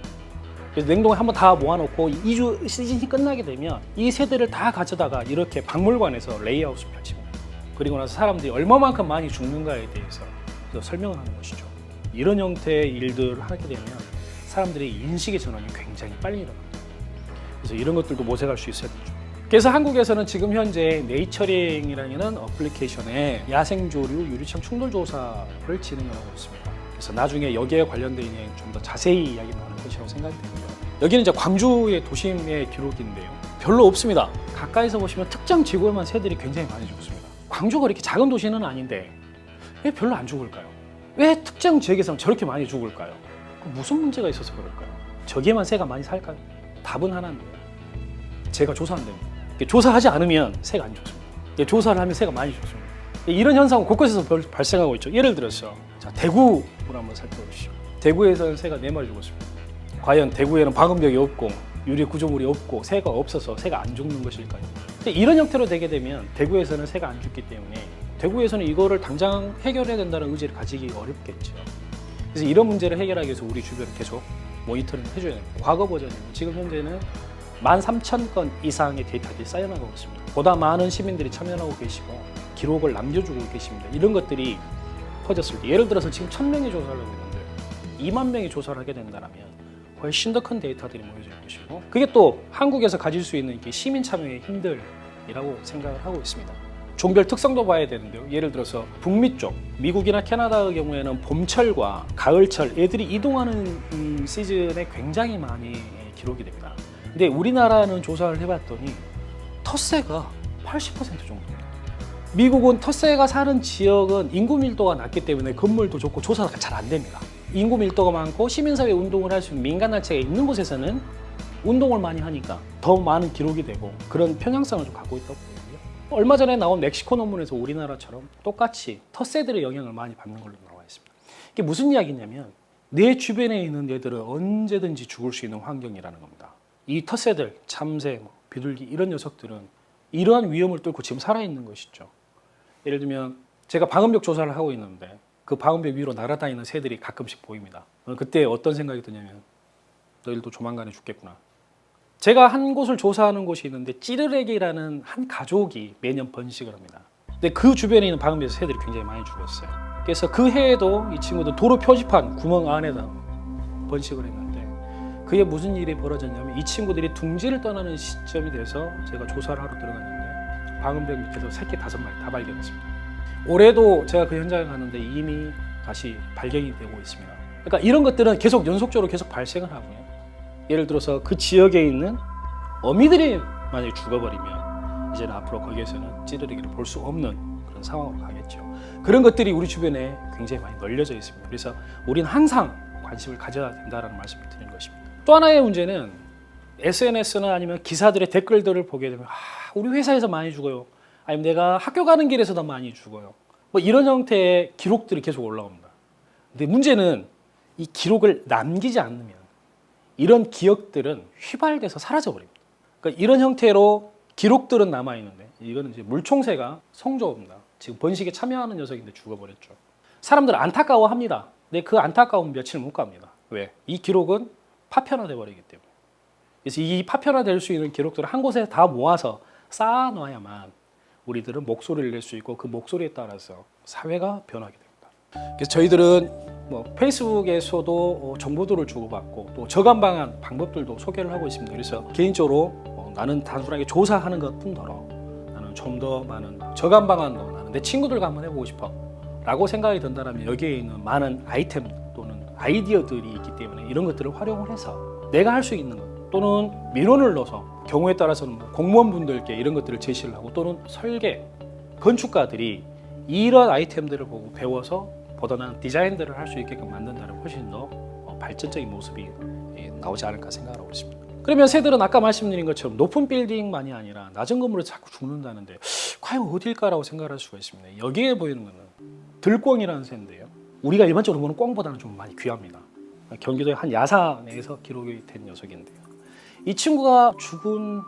그래서 냉동에 한번 다 모아놓고 2주 시즌이 끝나게 되면 이 새들을 다 가져다가 이렇게 박물관에서 레이아웃을 펼칩니다. 그리고 나서 사람들이 얼마만큼 많이 죽는가에 대해서 설명을 하는 것이죠. 이런 형태의 일들을 하게 되면 사람들의 인식의 전환이 굉장히 빨리 일어납니다. 그래서 이런 것들도 모색할 수 있어야 되죠. 그래서 한국에서는 지금 현재 네이처링이라는 어플리케이션에 야생조류 유리창 충돌 조사를 진행하고 있습니다. 그래서 나중에 여기에 관련된 좀 더 자세히 이야기 나눌 것이라고 생각이 되고요. 여기는 이제 광주의 도심의 기록인데요. 별로 없습니다. 가까이서 보시면 특정 지구에만 새들이 굉장히 많이 죽습니다. 광주가 이렇게 작은 도시는 아닌데 왜 별로 안 죽을까요? 왜 특정 지역에서는 저렇게 많이 죽을까요? 무슨 문제가 있어서 그럴까요? 저기에만 새가 많이 살까요? 답은 하나입니다. 제가 조사한 됩니다. 조사하지 않으면 새가 안 죽습니다. 조사를 하면 새가 많이 죽습니다. 이런 현상은 곳곳에서 발생하고 있죠. 예를 들어서 자, 대구를 한번 살펴보시죠. 대구에서는 새가 4마리 죽었습니다. 과연 대구에는 방음벽이 없고 유리 구조물이 없고 새가 없어서 새가 안 죽는 것일까요? 근데 이런 형태로 되게 되면 대구에서는 새가 안 죽기 때문에 대구에서는 이거를 당장 해결해야 된다는 의지를 가지기 어렵겠죠. 그래서 이런 문제를 해결하기 위해서 우리 주변을 계속 모니터링 해줘야 됩니다. 과거 버전이고 지금 현재는 13,000건 이상의 데이터들이 쌓여나가고 있습니다. 보다 많은 시민들이 참여하고 계시고 기록을 남겨주고 계십니다. 이런 것들이 퍼졌을 때 예를 들어서 지금 1,000명이 조사를 하고 있는데 2만 명이 조사를 하게 된다면 훨씬 더 큰 데이터들이 모여질 것이고 그게 또 한국에서 가질 수 있는 시민 참여의 힘들이라고 생각을 하고 있습니다. 종별 특성도 봐야 되는데요. 예를 들어서 북미 쪽, 미국이나 캐나다의 경우에는 봄철과 가을철 애들이 이동하는 시즌에 굉장히 많이 기록이 됩니다. 근데 우리나라는 조사를 해봤더니 텃새가 80% 정도입니다. 미국은 텃새가 사는 지역은 인구 밀도가 낮기 때문에 건물도 좋고 조사가 잘 안 됩니다. 인구 밀도가 많고 시민사회 운동을 할 수 있는 민간단체가 있는 곳에서는 운동을 많이 하니까 더 많은 기록이 되고 그런 편향성을 좀 갖고 있다고 보고요. 얼마 전에 나온 멕시코 논문에서 우리나라처럼 똑같이 텃새들의 영향을 많이 받는 걸로 나와 있습니다. 이게 무슨 이야기냐면 내 주변에 있는 애들은 언제든지 죽을 수 있는 환경이라는 겁니다. 이 텃새들, 참새, 비둘기 이런 녀석들은 이러한 위험을 뚫고 지금 살아있는 것이죠. 예를 들면 제가 방음벽 조사를 하고 있는데 그 방음벽 위로 날아다니는 새들이 가끔씩 보입니다. 그때 어떤 생각이 드냐면 너희들도 조만간에 죽겠구나. 제가 한 곳을 조사하는 곳이 있는데 찌르레기라는 한 가족이 매년 번식을 합니다. 근데 그 주변에 있는 방음벽에서 새들이 굉장히 많이 죽었어요. 그래서 그 해에도 이 친구들 도로 표지판 구멍 안에다 번식을 했는데 그게 무슨 일이 벌어졌냐면 이 친구들이 둥지를 떠나는 시점이 돼서 제가 조사를 하러 들어갔는데 방음벽 밑에서 새끼 5마리 다 발견했습니다. 올해도 제가 그 현장에 갔는데 이미 다시 발견이 되고 있습니다. 그러니까 이런 것들은 계속 연속적으로 계속 발생을 하고요. 예를 들어서 그 지역에 있는 어미들이 만약에 죽어버리면 이제는 앞으로 거기에서는 찌르레기를 볼 수 없는 그런 상황으로 가겠죠. 그런 것들이 우리 주변에 굉장히 많이 널려져 있습니다. 그래서 우리는 항상 관심을 가져야 된다는 말씀을 드리는 것입니다. 또 하나의 문제는 SNS나 아니면 기사들의 댓글들을 보게 되면 우리 회사에서 많이 죽어요. 아니면 내가 학교 가는 길에서도 많이 죽어요. 뭐 이런 형태의 기록들이 계속 올라옵니다. 근데 문제는 이 기록을 남기지 않으면 이런 기억들은 휘발돼서 사라져버립니다. 그러니까 이런 형태로 기록들은 남아있는데 이거는 이제 물총새가 성조입니다. 지금 번식에 참여하는 녀석인데 죽어버렸죠. 사람들은 안타까워합니다. 근데 그 안타까움 며칠 못 갑니다. 왜? 이 기록은 파편화돼 버리기 때문에. 그래서 이 파편화될 수 있는 기록들을 한 곳에 다 모아서 쌓아놔야만 우리들은 목소리를 낼 수 있고 그 목소리에 따라서 사회가 변하게 됩니다. 그래서 저희들은 페이스북에서도 정보들을 주고받고 또 저감 방안 방법들도 소개를 하고 있습니다. 그래서 개인적으로 나는 단순하게 조사하는 것뿐더러 나는 좀 더 많은 저감 방안도 나는 내 친구들과 한번 해보고 싶어 라고 생각이 든다면 여기에 있는 많은 아이템 또는 아이디어들이 있기 때문에 이런 것들을 활용을 해서 내가 할 수 있는 것 또는 민원을 넣어서 경우에 따라서는 공무원분들께 이런 것들을 제시를 하고 또는 설계, 건축가들이 이런 아이템들을 보고 배워서 보다 나은 디자인들을 할 수 있게끔 만든다는 훨씬 더 발전적인 모습이 나오지 않을까 생각하고 있습니다. 그러면 새들은 아까 말씀드린 것처럼 높은 빌딩만이 아니라 낮은 건물에 자꾸 죽는다는데 과연 어딜까라고 생각할 수가 있습니다. 여기에 보이는 것은 들꿩이라는 새인데요. 우리가 일반적으로 보는 꿩보다는 좀 많이 귀합니다. 경기도의 한 야산에서 기록이 된 녀석인데요. 이 친구가 죽은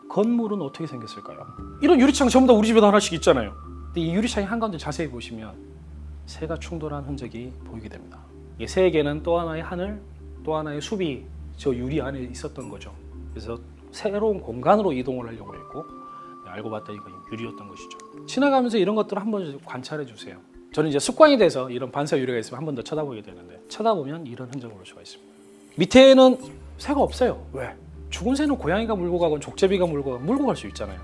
건물은 어떻게 생겼을까요? 이런 유리창 전부 다 우리 집에도 하나씩 있잖아요. 근데 이 유리창의 한가운데 자세히 보시면 새가 충돌한 흔적이 보이게 됩니다. 이 새에게는 또 하나의 하늘, 또 하나의 숲이 저 유리 안에 있었던 거죠. 그래서 새로운 공간으로 이동을 하려고 했고 알고 봤더니 유리였던 것이죠. 지나가면서 이런 것들을 한번 관찰해 주세요. 저는 이제 습관이 돼서 이런 반사 유리가 있으면 한 번 더 쳐다보게 되는데 쳐다보면 이런 흔적을 볼 수가 있습니다. 밑에는 새가 없어요. 왜? 죽은 새는 고양이가 물고 가건 족제비가 물고 갈 수 있잖아요.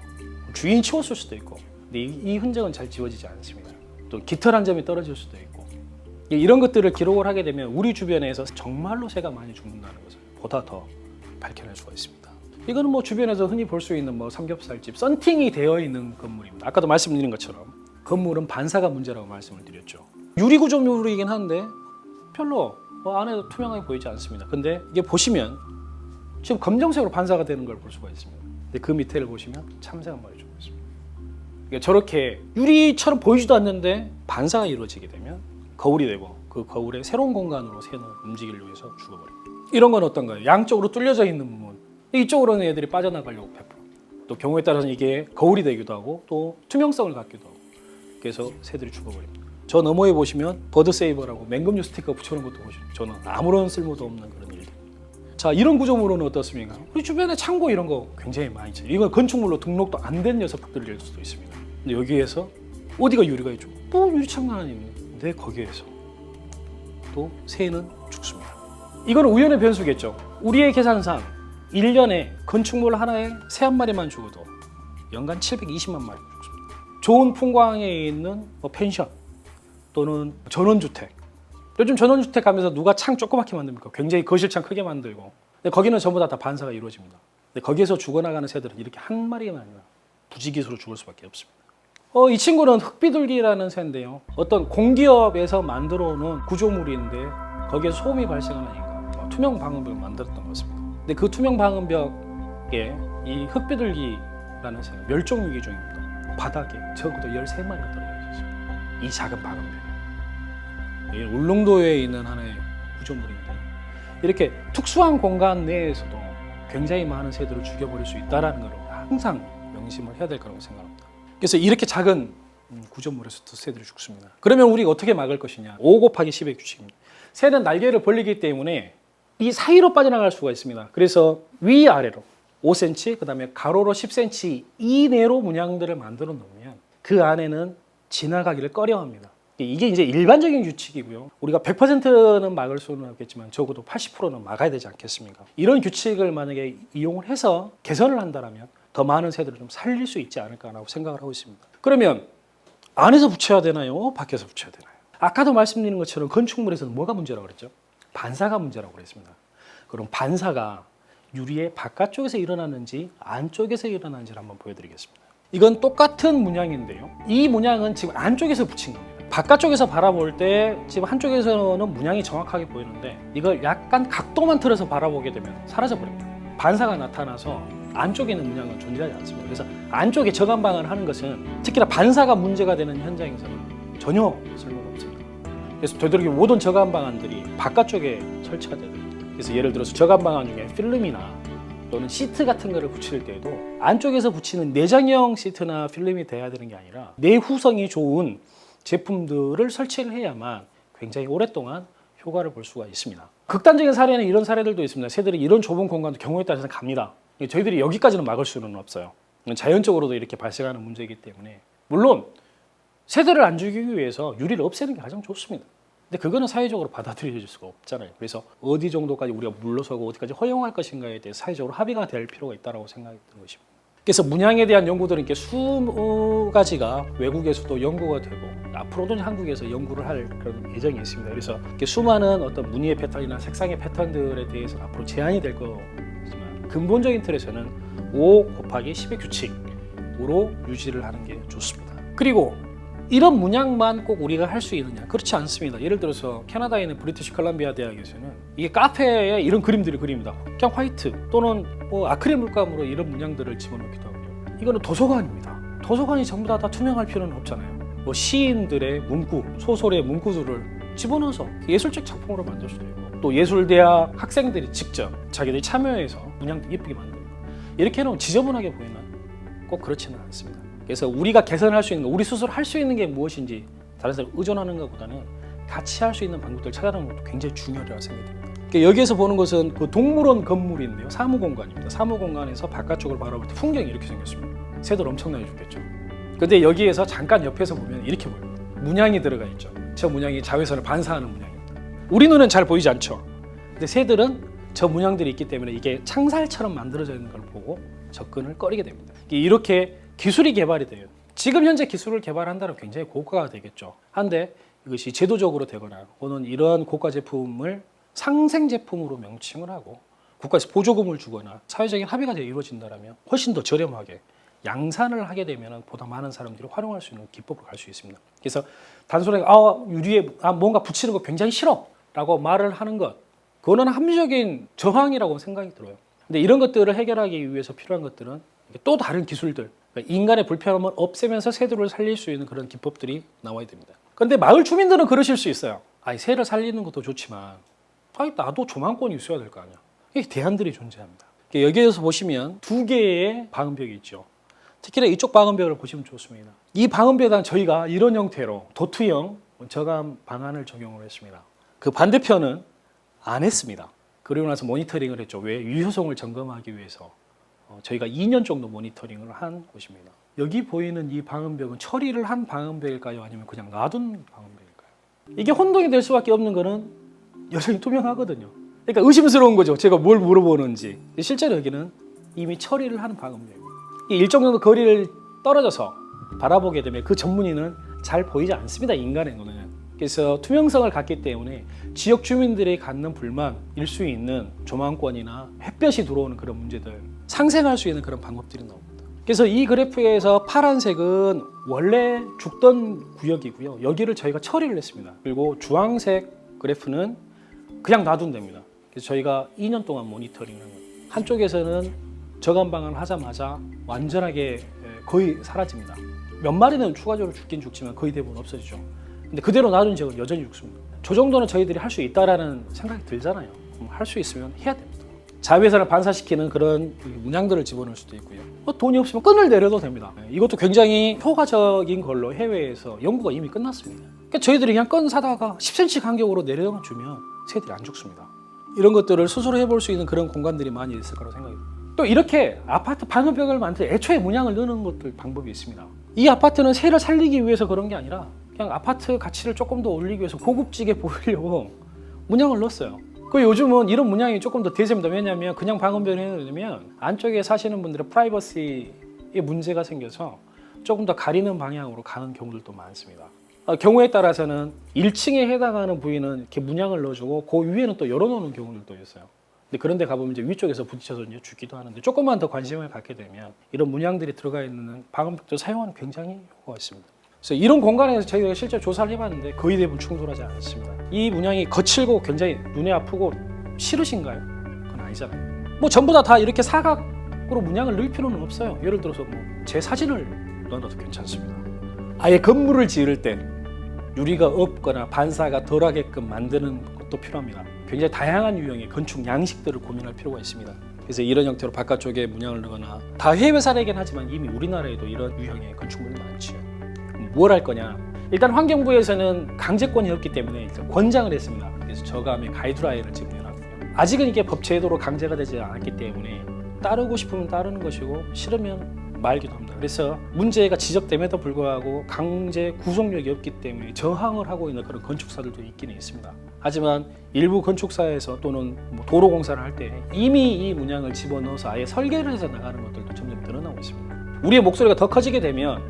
주인이 치웠을 수도 있고. 근데 이 흔적은 잘 지워지지 않습니다. 또 깃털 한 점이 떨어질 수도 있고. 이런 것들을 기록을 하게 되면 우리 주변에서 정말로 새가 많이 죽는다는 것을 보다 더 밝혀낼 수가 있습니다. 이거는 주변에서 흔히 볼 수 있는 삼겹살집, 썬팅이 되어 있는 건물입니다. 아까도 말씀드린 것처럼 건물은 반사가 문제라고 말씀을 드렸죠. 유리 구조물이긴 한데 별로 안에도 투명하게 보이지 않습니다. 근데 이게 보시면 지금 검정색으로 반사가 되는 걸 볼 수가 있습니다. 근데 그 밑에를 보시면 참새가 말이 죽고 있습니다. 그러니까 저렇게 유리처럼 보이지도 않는데 반사가 이루어지게 되면 거울이 되고 그 거울의 새로운 공간으로 새는 움직이기 위해서 죽어버립니다. 이런 건 어떤가요? 양쪽으로 뚫려져 있는 부분. 이쪽으로는 애들이 빠져나가려고 100%. 또 경우에 따라서는 이게 거울이 되기도 하고 또 투명성을 갖기도 하고 그래서 새들이 죽어버립니다. 저 너머에 보시면 버드 세이버라고 맹금류 스티커 붙여놓은 것도 보시면 저는 아무런 쓸모도 없는 그런 일들. 자, 이런 구조물로는 어떻습니까? 우리 주변에 창고 이런 거 굉장히 많이 있죠. 이건 건축물로 등록도 안 된 녀석들일 수도 있습니다. 근데 여기에서 어디가 유리가 있죠? 또 유리창만 있는데 거기에서 또 새는 죽습니다. 이거는 우연의 변수겠죠. 우리의 계산상 1년에 건축물 하나에 새 한 마리만 죽어도 연간 720만 마리 죽습니다. 좋은 풍광에 있는 펜션 또는 전원주택. 요즘 전원주택 가면서 누가 창 조그맣게 만듭니까? 굉장히 거실창 크게 만들고. 근데 거기는 전부 다 반사가 이루어집니다. 근데 거기에서 죽어나가는 새들은 이렇게 한 마리가 아니라 부지기수로 죽을 수밖에 없습니다. 이 친구는 흑비둘기라는 새인데요. 어떤 공기업에서 만들어 놓은 구조물인데 거기에 소음이 발생하니까 투명 방음벽을 만들었던 것 같습니다. 근데 그 투명 방음벽에 이 흑비둘기라는 새가 멸종위기 중입니다. 바닥에 적어도 13마리가 떨어져 있습니다. 이 작은 방음벽에. 울릉도에 있는 하나의 구조물인데 이렇게 특수한 공간 내에서도 굉장히 많은 새들을 죽여버릴 수 있다는 걸 항상 명심을 해야 될 거라고 생각합니다. 그래서 이렇게 작은 구조물에서도 새들이 죽습니다. 그러면 우리가 어떻게 막을 것이냐? 5 곱하기 10의 규칙입니다. 새는 날개를 벌리기 때문에 이 사이로 빠져나갈 수가 있습니다. 그래서 위아래로 5cm, 그 다음에 가로로 10cm 이내로 문양들을 만들어 놓으면 그 안에는 지나가기를 꺼려합니다. 이게 이제 일반적인 규칙이고요. 우리가 100%는 막을 수는 없겠지만 적어도 80%는 막아야 되지 않겠습니까? 이런 규칙을 만약에 이용을 해서 개선을 한다면 더 많은 새들을 좀 살릴 수 있지 않을까라고 생각을 하고 있습니다. 그러면 안에서 붙여야 되나요? 밖에서 붙여야 되나요? 아까도 말씀드린 것처럼 건축물에서는 뭐가 문제라고 그랬죠? 반사가 문제라고 그랬습니다. 그럼 반사가 유리의 바깥쪽에서 일어나는지 안쪽에서 일어나는지를 한번 보여드리겠습니다. 이건 똑같은 문양인데요. 이 문양은 지금 안쪽에서 붙인 겁니다. 바깥쪽에서 바라볼 때 지금 한쪽에서는 문양이 정확하게 보이는데 이걸 약간 각도만 틀어서 바라보게 되면 사라져 버립니다. 반사가 나타나서 안쪽에 있는 문양은 존재하지 않습니다. 그래서 안쪽에 저감방을 하는 것은 특히나 반사가 문제가 되는 현장에서는 전혀 쓸모가 없습니다. 그래서 되도록이면 모든 저감방안들이 바깥쪽에 설치가 되는 겁니다. 그래서 예를 들어서 저감방안 중에 필름이나 또는 시트 같은 거를 붙일 때도 안쪽에서 붙이는 내장형 시트나 필름이 돼야 되는 게 아니라 내후성이 좋은 제품들을 설치를 해야만 굉장히 오랫동안 효과를 볼 수가 있습니다. 극단적인 사례는 이런 사례들도 있습니다. 새들이 이런 좁은 공간도 경우에 따라서 갑니다. 저희들이 여기까지는 막을 수는 없어요. 자연적으로도 이렇게 발생하는 문제이기 때문에 물론 새들을 안 죽이기 위해서 유리를 없애는 게 가장 좋습니다. 근데 그거는 사회적으로 받아들여질 수가 없잖아요. 그래서 어디 정도까지 우리가 물러서고 어디까지 허용할 것인가에 대해서 사회적으로 합의가 될 필요가 있다고 생각이 드는 것입니다. 그래서 문양에 대한 연구들은 이렇게 20가지가 외국에서도 연구가 되고 앞으로도 한국에서 연구를 할 그런 예정이 있습니다. 그래서 이렇게 수많은 어떤 무늬의 패턴이나 색상의 패턴들에 대해서 앞으로 제한이 될 거지만 근본적인 틀에서는 5 곱하기 10의 규칙으로 유지를 하는 게 좋습니다. 그리고 이런 문양만 꼭 우리가 할 수 있느냐? 그렇지 않습니다. 예를 들어서 캐나다에 있는 브리티시 컬럼비아 대학에서는 이게 카페에 이런 그림들이 그립니다. 그냥 화이트 또는 아크릴 물감으로 이런 문양들을 집어넣기도 하고요. 이거는 도서관입니다. 도서관이 전부 다 투명할 필요는 없잖아요. 시인들의 문구, 소설의 문구들을 집어넣어서 예술적 작품으로 만들 수도 있고 또 예술대학 학생들이 직접 자기들이 참여해서 문양도 예쁘게 만들고 이렇게 해놓으면 지저분하게 보이면 꼭 그렇지는 않습니다. 그래서 우리가 개선할 수 있는 거, 우리 스스로 할 수 있는 게 무엇인지 다른 사람 의존하는 것보다는 같이 할 수 있는 방법들을 찾아내는 것도 굉장히 중요하다고 생각됩니다. 그러니까 여기에서 보는 것은 그 동물원 건물인데요. 사무공간입니다. 사무공간에서 바깥쪽을 바라볼 때 풍경이 이렇게 생겼습니다. 새들 엄청나게 죽겠죠. 근데 여기에서 잠깐 옆에서 보면 이렇게 보입니다. 문양이 들어가 있죠. 저 문양이 자외선을 반사하는 문양입니다. 우리 눈은 잘 보이지 않죠. 근데 새들은 저 문양들이 있기 때문에 이게 창살처럼 만들어져 있는 걸 보고 접근을 꺼리게 됩니다. 이렇게 기술이 개발이 돼요. 지금 현재 기술을 개발한다면 굉장히 고가가 되겠죠. 한데 이것이 제도적으로 되거나 또는 이러한 고가 제품을 상생 제품으로 명칭을 하고 국가에서 보조금을 주거나 사회적인 합의가 이루어진다면 훨씬 더 저렴하게 양산을 하게 되면 보다 많은 사람들이 활용할 수 있는 기법으로 갈 수 있습니다. 그래서 단순하게 유리에 뭔가 붙이는 거 굉장히 싫어 라고 말을 하는 것, 그거는 합리적인 저항이라고 생각이 들어요. 근데 이런 것들을 해결하기 위해서 필요한 것들은 또 다른 기술들, 인간의 불편함을 없애면서 새들을 살릴 수 있는 그런 기법들이 나와야 됩니다. 그런데 마을 주민들은 그러실 수 있어요. 새를 살리는 것도 좋지만 나도 조망권이 있어야 될 거 아니야. 이게 대안들이 존재합니다. 여기에서 보시면 두 개의 방음벽이 있죠. 특히나 이쪽 방음벽을 보시면 좋습니다. 이 방음벽에는 저희가 이런 형태로 도트형 저감 방안을 적용을 했습니다. 그 반대편은 안 했습니다. 그리고 나서 모니터링을 했죠. 왜? 유효성을 점검하기 위해서 저희가 2년 정도 모니터링을 한 곳입니다. 여기 보이는 이 방음벽은 처리를 한 방음벽일까요? 아니면 그냥 놔둔 방음벽일까요? 이게 혼동이 될 수밖에 없는 거는 여전히 투명하거든요. 그러니까 의심스러운 거죠. 제가 뭘 물어보는지. 실제로 여기는 이미 처리를 하는 방음벽입니다. 일정 정도 거리를 떨어져서 바라보게 되면 그 전문의는 잘 보이지 않습니다. 인간의 눈에는. 그래서 투명성을 갖기 때문에 지역 주민들이 갖는 불만일 수 있는 조망권이나 햇볕이 들어오는 그런 문제들 상생할 수 있는 그런 방법들이 나옵니다. 그래서 이 그래프에서 파란색은 원래 죽던 구역이고요. 여기를 저희가 처리를 했습니다. 그리고 주황색 그래프는 그냥 놔둔 됩니다. 그래서 저희가 2년 동안 모니터링을 한 거예요. 한쪽에서는 저감 방안을 하자마자 완전하게 거의 사라집니다. 몇 마리는 추가적으로 죽긴 죽지만 거의 대부분 없어지죠. 근데 그대로 놔둔 지역은 여전히 죽습니다. 저 정도는 저희들이 할 수 있다라는 생각이 들잖아요. 할 수 있으면 해야 됩니다. 자외선을 반사시키는 그런 문양들을 집어넣을 수도 있고요. 돈이 없으면 끈을 내려도 됩니다. 이것도 굉장히 효과적인 걸로 해외에서 연구가 이미 끝났습니다. 그러니까 저희들이 그냥 끈 사다가 10cm 간격으로 내려만 주면 새들이 안 죽습니다. 이런 것들을 스스로 해볼 수 있는 그런 공간들이 많이 있을 거라고 생각이 듭니다. 또 이렇게 아파트 방음벽을 만들 때 애초에 문양을 넣는 것들 방법이 있습니다. 이 아파트는 새를 살리기 위해서 그런 게 아니라 그냥 아파트 가치를 조금 더 올리기 위해서 고급지게 보이려고 문양을 넣었어요. 그 요즘은 이런 문양이 조금 더 대세입니다. 왜냐하면 그냥 방음벽을 해놓으면 안쪽에 사시는 분들의 프라이버시에 문제가 생겨서 조금 더 가리는 방향으로 가는 경우들도 많습니다. 경우에 따라서는 1층에 해당하는 부위는 이렇게 문양을 넣어주고 그 위에는 또 열어놓는 경우들도 있어요. 근데 그런데 가보면 이제 위쪽에서 부딪혀서 이제 죽기도 하는데 조금만 더 관심을 갖게 되면 이런 문양들이 들어가 있는 방음벽도 사용하는 굉장히 효과가 있습니다. 그래서 이런 공간에서 저희가 실제 조사를 해봤는데 거의 대부분 충돌하지 않습니다. 이 문양이 거칠고 굉장히 눈에 아프고 싫으신가요? 그건 아니잖아요. 뭐 전부 다 이렇게 사각으로 문양을 넣을 필요는 없어요. 예를 들어서 뭐 제 사진을 넣어도 괜찮습니다. 아예 건물을 지을 때 유리가 없거나 반사가 덜하게끔 만드는 것도 필요합니다. 굉장히 다양한 유형의 건축 양식들을 고민할 필요가 있습니다. 그래서 이런 형태로 바깥쪽에 문양을 넣거나 다 해외 사례이긴 하지만 이미 우리나라에도 이런 유형의 건축물이 많죠. 뭘 할 거냐? 일단 환경부에서는 강제권이 없기 때문에 일단 권장을 했습니다. 그래서 저감의 가이드라인을 지금 내놨고요. 아직은 이게 법 제도로 강제가 되지 않았기 때문에 따르고 싶으면 따르는 것이고 싫으면 말기도 합니다. 그래서 문제가 지적됨에도 불구하고 강제 구속력이 없기 때문에 저항을 하고 있는 그런 건축사들도 있기는 있습니다. 하지만 일부 건축사에서 또는 도로 공사를 할 때 이미 이 문양을 집어넣어서 아예 설계를 해서 나가는 것들도 점점 늘어나고 있습니다. 우리의 목소리가 더 커지게 되면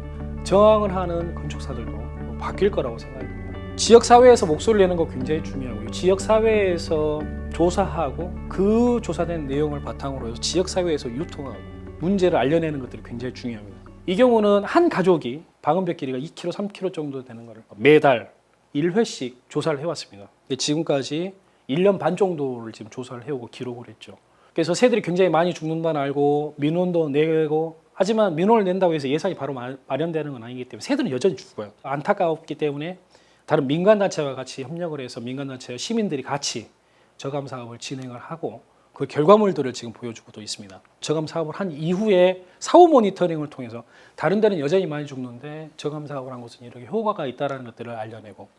저항을 하는 건축사들도 바뀔 거라고 생각이 듭니다. 지역사회에서 목소리를 내는 거 굉장히 중요하고요. 지역사회에서 조사하고 그 조사된 내용을 바탕으로 해서 지역사회에서 유통하고 문제를 알려내는 것들이 굉장히 중요합니다. 이 경우는 한 가족이 방음벽 길이가 2km, 3km 정도 되는 것을 매달 1회씩 조사를 해왔습니다. 근데 지금까지 1년 반 정도를 지금 조사를 해오고 기록을 했죠. 그래서 새들이 굉장히 많이 죽는 건 알고 민원도 내고 하지만 민원을 낸다고 해서 예산이 바로 마련되는 건 아니기 때문에 새들은 여전히 죽어요. 안타깝기 때문에 다른 민간단체와 같이 협력을 해서 민간단체와 시민들이 같이 저감 사업을 진행을 하고 그 결과물들을 지금 보여주고도 있습니다. 저감 사업을 한 이후에 사후 모니터링을 통해서 다른 데는 여전히 많이 죽는데 저감 사업을 한 곳은 이렇게 효과가 있다는 것들을 알려내고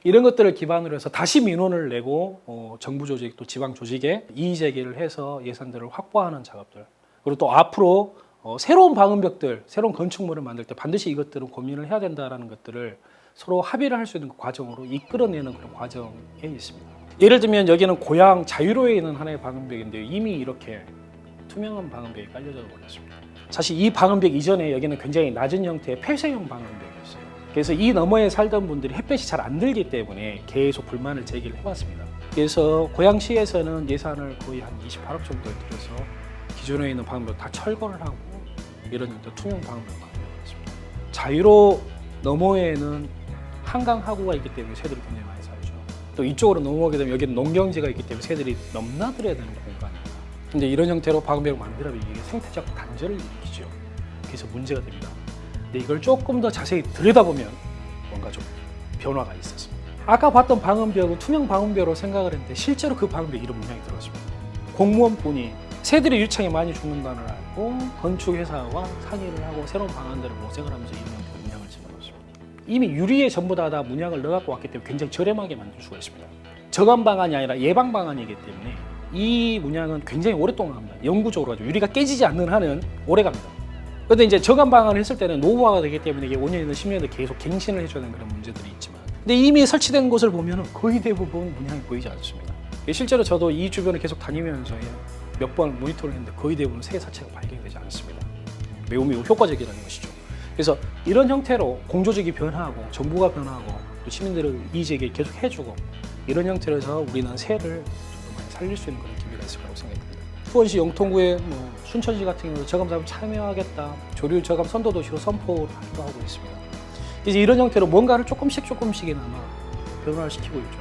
이런 것들을 기반으로 해서 다시 민원을 내고 정부 조직 또 지방 조직에 이의 제기를 해서 예산들을 확보하는 작업들 그리고 또 앞으로 새로운 방음벽들, 새로운 건축물을 만들 때 반드시 이것들은 고민을 해야 된다는 것들을 서로 합의를 할 수 있는 그 과정으로 이끌어내는 그런 과정에 있습니다. 예를 들면 여기는 고향 자유로에 있는 하나의 방음벽인데요. 이미 이렇게 투명한 방음벽이 깔려져 버렸습니다. 사실 이 방음벽 이전에 여기는 굉장히 낮은 형태의 폐쇄형 방음벽이었어요. 그래서 이 너머에 살던 분들이 햇볕이 잘 안 들기 때문에 계속 불만을 제기를 해왔습니다. 그래서 고양시에서는 예산을 거의 한 28억 정도에 들여서 기존에 있는 방음벽 다 철거를 하고 이런 투명 방음벽 만들었습니다. 자유로 너머에는 한강 하구가 있기 때문에 새들이 굉장히 많이 살죠. 또 이쪽으로 넘어오게 되면 여기는 농경지가 있기 때문에 새들이 넘나들어야 되는 공간입니다. 근데 이런 형태로 방음벽을 만들면 이게 생태적 단절을 일으키죠. 그래서 문제가 됩니다. 근데 이걸 조금 더 자세히 들여다보면 뭔가 좀 변화가 있었습니다. 아까 봤던 방음벽은 투명 방음벽으로 생각을 했는데 실제로 그 방음벽에 이런 문양이 들어갔습니다. 공무원분이 새들이 유리창에 많이 죽는다는 걸 알고 건축회사와 상의를 하고 새로운 방안들을 모색을 하면서 이 문양을 집어넣습니다. 이미 유리에 전부 다 문양을 넣어갖고 왔기 때문에 굉장히 저렴하게 만들 수가 있습니다. 저감 방안이 아니라 예방 방안이기 때문에 이 문양은 굉장히 오랫동안 갑니다. 영구적으로 가지고 유리가 깨지지 않는 한은 오래 갑니다. 그런데 이제 저감 방안을 했을 때는 노후화가 되기 때문에 이게 5년이든 10년이든 계속 갱신을 해줘야 되는 그런 문제들이 있지만, 근데 이미 설치된 곳을 보면 거의 대부분 문양이 보이지 않습니다. 실제로 저도 이 주변을 계속 다니면서 몇 번 모니터를 했는데 거의 대부분 새 자체가 발견되지 않습니다. 매우 효과적이라는 것이죠. 그래서 이런 형태로 공조직이 변화하고 정부가 변화하고 또 시민들을 이의제기 계속 해주고 이런 형태로 해서 우리는 새를 좀 많이 살릴 수 있는 그런 기회가 있을 거라고 생각이 듭니다. 수원시 영통구에 순천시 같은 경우도 저감 사업 참여하겠다, 조류 저감 선도도시로 선포를 하고 있습니다. 이제 이런 형태로 뭔가를 조금씩이나마 변화를 시키고 있죠.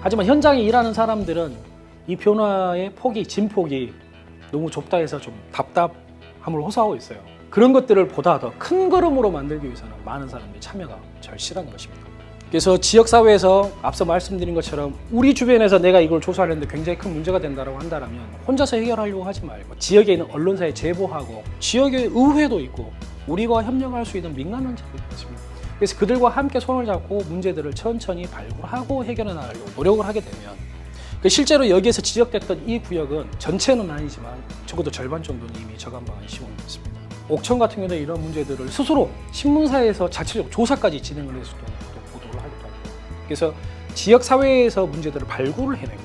하지만 현장에 일하는 사람들은 이 변화의 폭이, 진폭이 너무 좁다 해서 좀 답답함을 호소하고 있어요. 그런 것들을 보다 더 큰 걸음으로 만들기 위해서는 많은 사람들이 참여가 절실한 것입니다. 그래서 지역사회에서 앞서 말씀드린 것처럼 우리 주변에서 내가 이걸 조사를 했는데 굉장히 큰 문제가 된다고 한다면 혼자서 해결하려고 하지 말고 지역에 있는 언론사에 제보하고 지역의 의회도 있고 우리와 협력할 수 있는 민간단체도 있습니다. 그래서 그들과 함께 손을 잡고 문제들을 천천히 발굴하고 해결해 나가려고 노력을 하게 되면 실제로 여기에서 지적됐던 이 구역은 전체는 아니지만 적어도 절반 정도는 이미 저감 방안이 시공이 됐습니다. 옥천 같은 경우는 이런 문제들을 스스로 신문사에서 자체적 조사까지 진행을 해서 또 보도를 하기도 하고, 그래서 지역사회에서 문제들을 발굴을 해내고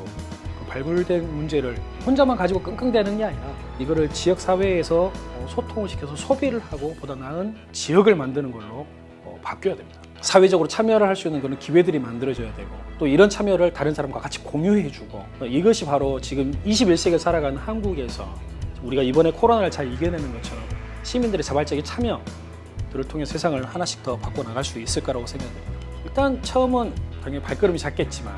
그 발굴된 문제를 혼자만 가지고 끙끙대는 게 아니라 이거를 지역사회에서 소통을 시켜서 소비를 하고 보다 나은 지역을 만드는 걸로 바뀌어야 됩니다. 사회적으로 참여를 할 수 있는 그런 기회들이 만들어져야 되고 또 이런 참여를 다른 사람과 같이 공유해주고, 이것이 바로 지금 21세기를 살아가는 한국에서 우리가 이번에 코로나를 잘 이겨내는 것처럼 시민들의 자발적인 참여들을 통해 세상을 하나씩 더 바꿔나갈 수 있을 거라고 생각합니다. 일단 처음은 당연히 발걸음이 작겠지만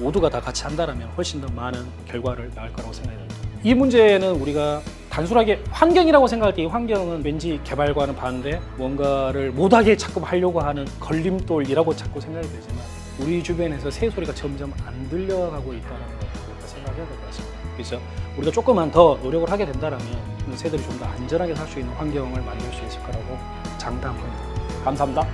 모두가 다 같이 한다면 훨씬 더 많은 결과를 낳을 거라고 생각합니다. 이 문제는 우리가 단순하게 환경이라고 생각할 때 이 환경은 왠지 개발과는 반대 뭔가를 못하게 자꾸 하려고 하는 걸림돌이라고 자꾸 생각이 되지만 우리 주변에서 새 소리가 점점 안 들려가고 있다는 것을 우리가 생각해야 될 것 같습니다. 그래서 우리가 조금만 더 노력을 하게 된다면 새들이 좀 더 안전하게 살 수 있는 환경을 만들 수 있을 거라고 장담합니다. 감사합니다.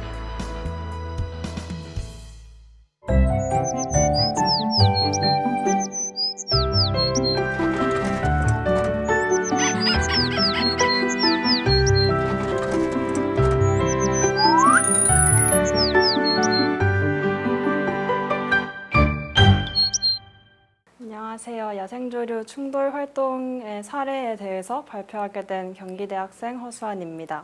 안녕하세요. 야생조류 충돌 활동의 사례에 대해서 발표하게 된 경기대 학생 허수환입니다.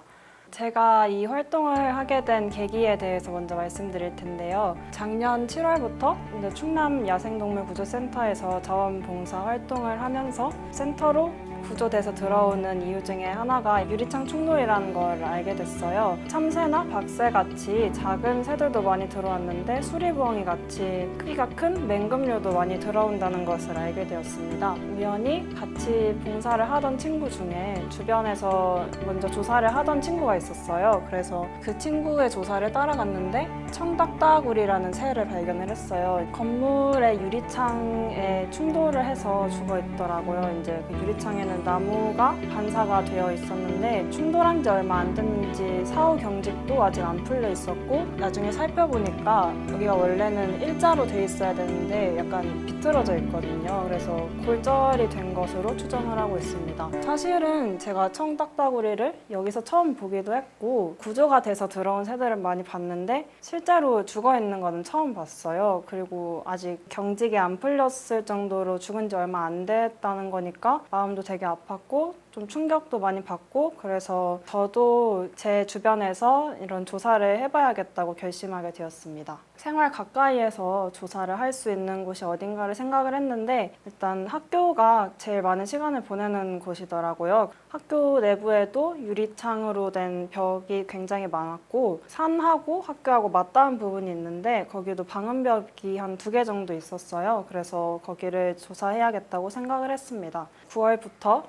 제가 이 활동을 하게 된 계기에 대해서 먼저 말씀드릴 텐데요. 작년 7월부터 충남 야생동물구조센터에서 자원봉사 활동을 하면서 센터로 구조돼서 들어오는 이유 중에 하나가 유리창 충돌이라는 걸 알게 됐어요. 참새나 박새 같이 작은 새들도 많이 들어왔는데 수리부엉이 같이 크기가 큰 맹금류도 많이 들어온다는 것을 알게 되었습니다. 우연히 같이 봉사를 하던 친구 중에 주변에서 먼저 조사를 하던 친구가 있었어요. 그래서 그 친구의 조사를 따라갔는데 청닥다구리라는 새를 발견을 했어요. 건물의 유리창에 충돌을 해서 죽어 있더라고요. 이제 그 유리창에는 나무가 반사가 되어 있었는데 충돌한 지 얼마 안 됐는지 사후 경직도 아직 안 풀려 있었고 나중에 살펴보니까 여기가 원래는 일자로 돼 있어야 되는데 약간 비틀어져 있거든요. 그래서 골절이 된 것으로 추정을 하고 있습니다. 사실은 제가 청닥다구리를 여기서 처음 보기도 했고 구조가 돼서 들어온 새들을 많이 봤는데 실제로 죽어 있는 거는 처음 봤어요. 그리고 아직 경직이 안 풀렸을 정도로 죽은 지 얼마 안 됐다는 거니까 마음도 되게 아팠고 좀 충격도 많이 받고 그래서 저도 제 주변에서 이런 조사를 해봐야겠다고 결심하게 되었습니다. 생활 가까이에서 조사를 할 수 있는 곳이 어딘가를 생각을 했는데 일단 학교가 제일 많은 시간을 보내는 곳이더라고요. 학교 내부에도 유리창으로 된 벽이 굉장히 많았고 산하고 학교하고 맞닿은 부분이 있는데 거기도 방음벽이 한 2개 정도 있었어요. 그래서 거기를 조사해야겠다고 생각을 했습니다. 9월부터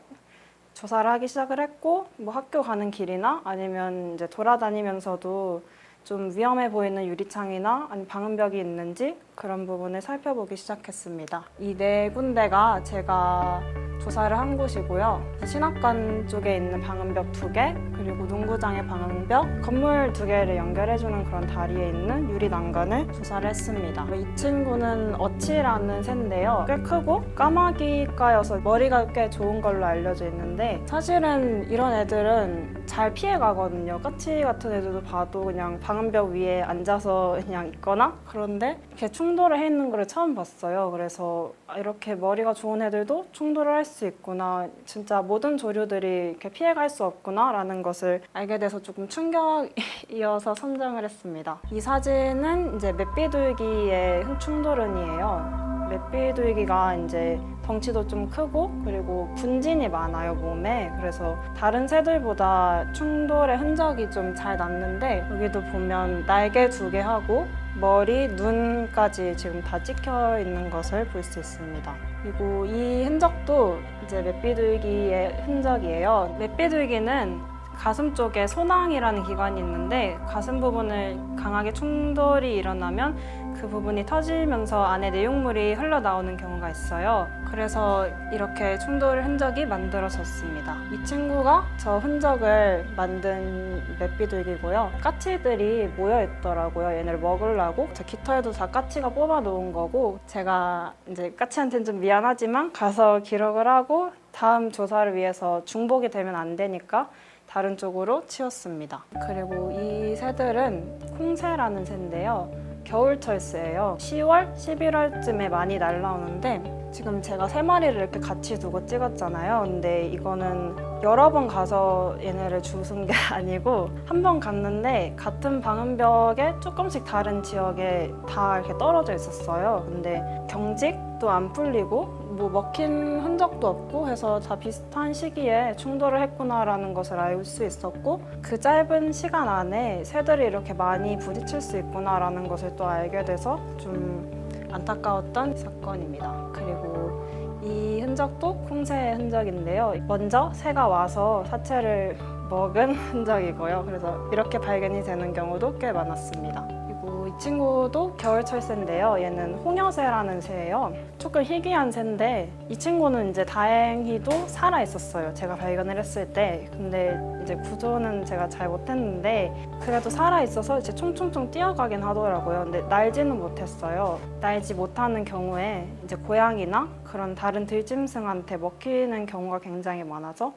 조사를 하기 시작을 했고 뭐 학교 가는 길이나 아니면 이제 돌아다니면서도 좀 위험해 보이는 유리창이나 아니면 방음벽이 있는지 그런 부분을 살펴보기 시작했습니다. 이 4군데가 제가 조사를 한 곳이고요. 신학관 쪽에 있는 방음벽 2개, 그리고 농구장의 방음벽, 건물 2개를 연결해주는 그런 다리에 있는 유리 난간을 조사를 했습니다. 이 친구는 어치라는 새인데요. 꽤 크고 까마귀과여서 머리가 꽤 좋은 걸로 알려져 있는데 사실은 이런 애들은 잘 피해 가거든요. 까치 같은 애들도 봐도 그냥 방음벽 위에 앉아서 그냥 있거나 그런데 이렇게 충돌을 해 있는 걸 처음 봤어요. 그래서 이렇게 머리가 좋은 애들도 충돌을 할 수 있구나. 진짜 모든 조류들이 이렇게 피해갈 수 없구나라는 것을 알게 돼서 조금 충격이어서 선정을 했습니다. 이 사진은 이제 맷비둘기의 충돌은이에요. 맷비둘기가 이제 덩치도 좀 크고 그리고 분진이 많아요, 몸에. 그래서 다른 새들보다 충돌의 흔적이 좀 잘 났는데 여기도 보면 날개 2개 하고 머리, 눈까지 지금 다 찍혀 있는 것을 볼 수 있습니다. 그리고 이 흔적도 이제 맷비둘기의 흔적이에요. 맷비둘기는 가슴 쪽에 소낭이라는 기관이 있는데 가슴 부분을 강하게 충돌이 일어나면 그 부분이 터지면서 안에 내용물이 흘러나오는 경우가 있어요. 그래서 이렇게 충돌 흔적이 만들어졌습니다. 이 친구가 저 흔적을 만든 맷비둘기고요. 까치들이 모여 있더라고요. 얘네를 먹으려고. 저 깃털도 다 까치가 뽑아 놓은 거고 제가 이제 까치한테는 좀 미안하지만 가서 기록을 하고 다음 조사를 위해서 중복이 되면 안 되니까 다른 쪽으로 치웠습니다. 그리고 이 새들은 콩새라는 새인데요. 겨울철새예요. 10월, 11월쯤에 많이 날라오는데 지금 제가 3마리를 이렇게 같이 두고 찍었잖아요. 근데 이거는 여러 번 가서 얘네를 주운 게 아니고 한 번 갔는데 같은 방음벽에 조금씩 다른 지역에 다 이렇게 떨어져 있었어요. 근데 경직도 안 풀리고 뭐 먹힌 흔적도 없고 해서 다 비슷한 시기에 충돌을 했구나라는 것을 알 수 있었고 그 짧은 시간 안에 새들이 이렇게 많이 부딪힐 수 있구나라는 것을 또 알게 돼서 좀 안타까웠던 사건입니다. 그리고 이 흔적도 콩새의 흔적인데요. 먼저 새가 와서 사체를 먹은 흔적이고요. 그래서 이렇게 발견이 되는 경우도 꽤 많았습니다. 그리고 이 친구도 겨울철새인데요. 얘는 홍여새라는 새예요. 조금 희귀한 새인데 이 친구는 이제 다행히도 살아 있었어요. 제가 발견을 했을 때. 근데 이제 구조는 제가 잘 못했는데 그래도 살아 있어서 이제 총총총 뛰어가긴 하더라고요. 근데 날지는 못했어요. 날지 못하는 경우에 이제 고양이나 그런 다른 들짐승한테 먹히는 경우가 굉장히 많아서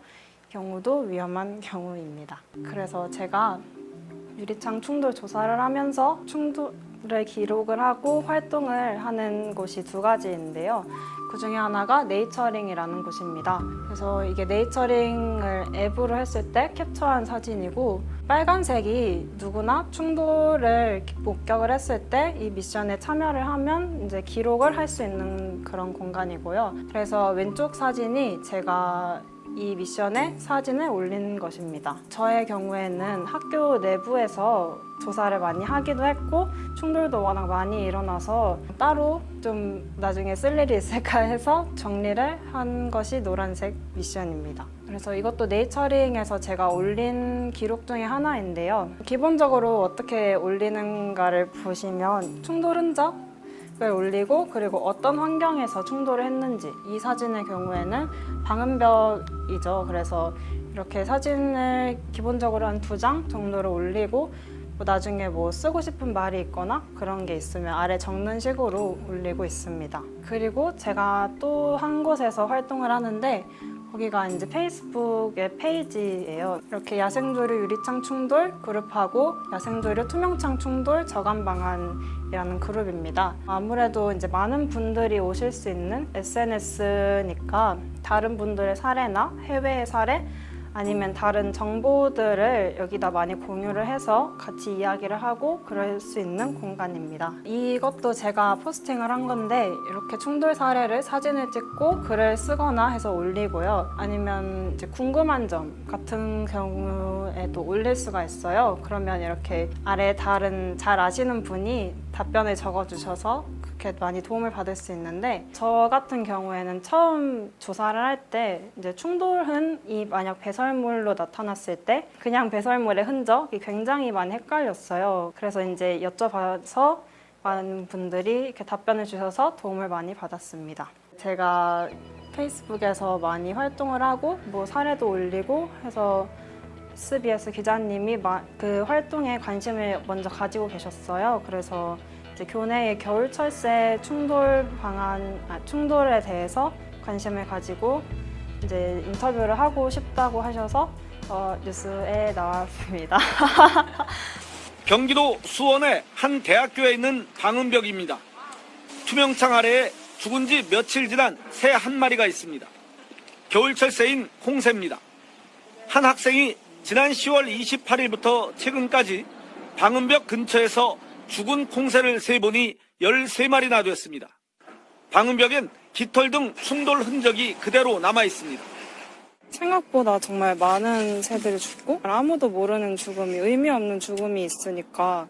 경우도 위험한 경우입니다. 그래서 제가 유리창 충돌 조사를 하면서 충돌을 기록을 하고 활동을 하는 곳이 2가지인데요. 그 중에 하나가 네이처링이라는 곳입니다. 그래서 이게 네이처링을 앱으로 했을 때 캡처한 사진이고 빨간색이 누구나 충돌을 목격을 했을 때 이 미션에 참여를 하면 이제 기록을 할 수 있는 그런 공간이고요. 그래서 왼쪽 사진이 제가 이 미션에 사진을 올린 것입니다. 저의 경우에는 학교 내부에서 조사를 많이 하기도 했고 충돌도 워낙 많이 일어나서 따로 좀 나중에 쓸 일이 있을까 해서 정리를 한 것이 노란색 미션입니다. 그래서 이것도 네이처링에서 제가 올린 기록 중에 하나인데요. 기본적으로 어떻게 올리는가를 보시면 충돌 흔적 을 올리고 그리고 어떤 환경에서 충돌을 했는지 이 사진의 경우에는 방음벽이죠. 그래서 이렇게 사진을 기본적으로 한 2장 정도를 올리고 뭐 나중에 뭐 쓰고 싶은 말이 있거나 그런 게 있으면 아래 적는 식으로 올리고 있습니다. 그리고 제가 또 한 곳에서 활동을 하는데 거기가 이제 페이스북의 페이지예요. 이렇게 야생조류 유리창 충돌 그룹하고 야생조류 투명창 충돌 저감 방안이라는 그룹입니다. 아무래도 이제 많은 분들이 오실 수 있는 SNS니까 다른 분들의 사례나 해외의 사례 아니면 다른 정보들을 여기다 많이 공유를 해서 같이 이야기를 하고 그럴 수 있는 공간입니다. 이것도 제가 포스팅을 한 건데 이렇게 충돌 사례를 사진을 찍고 글을 쓰거나 해서 올리고요. 아니면 이제 궁금한 점 같은 경우에도 올릴 수가 있어요. 그러면 이렇게 아래 다른 잘 아시는 분이 답변을 적어주셔서 그렇게 많이 도움을 받을 수 있는데 저 같은 경우에는 처음 조사를 할 때 이제 충돌흔이 만약 배설물로 나타났을 때 그냥 배설물의 흔적이 굉장히 많이 헷갈렸어요. 그래서 이제 여쭤봐서 많은 분들이 이렇게 답변을 주셔서 도움을 많이 받았습니다. 제가 페이스북에서 많이 활동을 하고 뭐 사례도 올리고 해서 SBS 기자님이 그 활동에 관심을 먼저 가지고 계셨어요. 그래서 이제 교내의 겨울철새 충돌에 대해서 관심을 가지고 이제 인터뷰를 하고 싶다고 하셔서 뉴스에 나왔습니다. 경기도 수원의 한 대학교에 있는 방음벽입니다. 투명창 아래에 죽은 지 며칠 지난 새 한 마리가 있습니다. 겨울철새인 콩새입니다. 한 학생이 지난 10월 28일부터 최근까지 방음벽 근처에서 죽은 콩새를 세보니 13마리나 됐습니다. 방음벽엔 깃털 등 충돌 흔적이 그대로 남아 있습니다. 생각보다 정말 많은 새들이 죽고 아무도 모르는 죽음이 의미 없는 죽음이 있으니까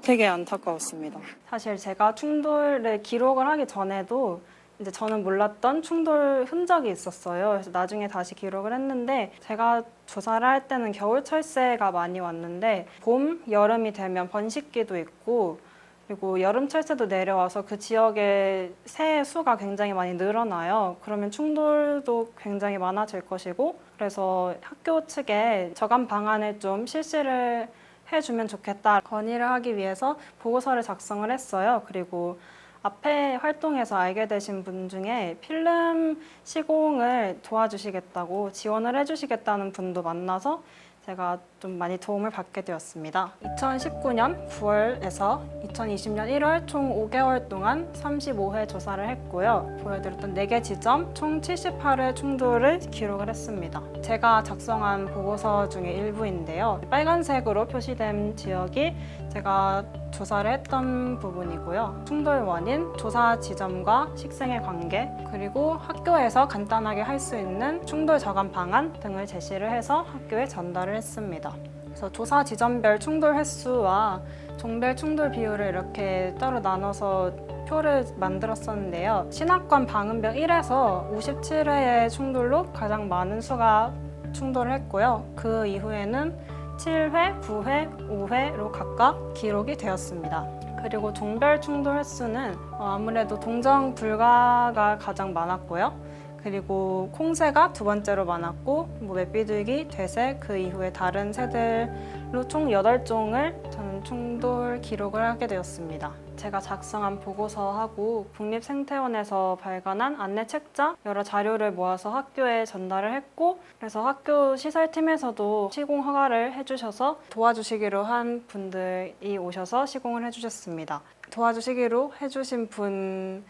되게 안타까웠습니다. 사실 제가 충돌을 기록을 하기 전에도 이제 저는 몰랐던 충돌 흔적이 있었어요. 그래서 나중에 다시 기록을 했는데 제가 조사를 할 때는 겨울철새가 많이 왔는데 봄, 여름이 되면 번식기도 있고 그리고 여름철새도 내려와서 그 지역의 새의 수가 굉장히 많이 늘어나요. 그러면 충돌도 굉장히 많아질 것이고 그래서 학교 측에 저감 방안을 좀 실시를 해주면 좋겠다 건의를 하기 위해서 보고서를 작성을 했어요. 그리고 앞에 활동에서 알게 되신 분 중에 필름 시공을 도와주시겠다고 지원을 해주시겠다는 분도 만나서 제가 좀 많이 도움을 받게 되었습니다. 2019년 9월에서 2020년 1월 총 5개월 동안 35회 조사를 했고요. 보여드렸던 4개 지점 총 78회 충돌을 기록을 했습니다. 제가 작성한 보고서 중에 일부인데요. 빨간색으로 표시된 지역이 제가 조사를 했던 부분이고요. 충돌 원인, 조사 지점과 식생의 관계, 그리고 학교에서 간단하게 할 수 있는 충돌 저감 방안 등을 제시를 해서 학교에 전달을 했습니다. 그래서 조사 지점별 충돌 횟수와 종별 충돌 비율을 이렇게 따로 나눠서 표를 만들었었는데요. 신학관 방음벽 1에서 57회의 충돌로 가장 많은 수가 충돌을 했고요. 그 이후에는 7회, 9회, 5회로 각각 기록이 되었습니다. 그리고 종별 충돌 횟수는 아무래도 동정 불가가 가장 많았고요. 그리고 콩새가 두 번째로 많았고 맷비둘기, 돼새, 그 이후에 다른 새들로 총 8종을 저는 충돌 기록을 하게 되었습니다. 제가 작성한 보고서하고 국립생태원에서 발간한 안내 책자 여러 자료를 모아서 학교에 전달을 했고 그래서 학교 시설팀에서도 시공 허가를 해주셔서 도와주시기로 한 분들이 오셔서 시공을 해주셨습니다. 도와주시기로 해주신 분을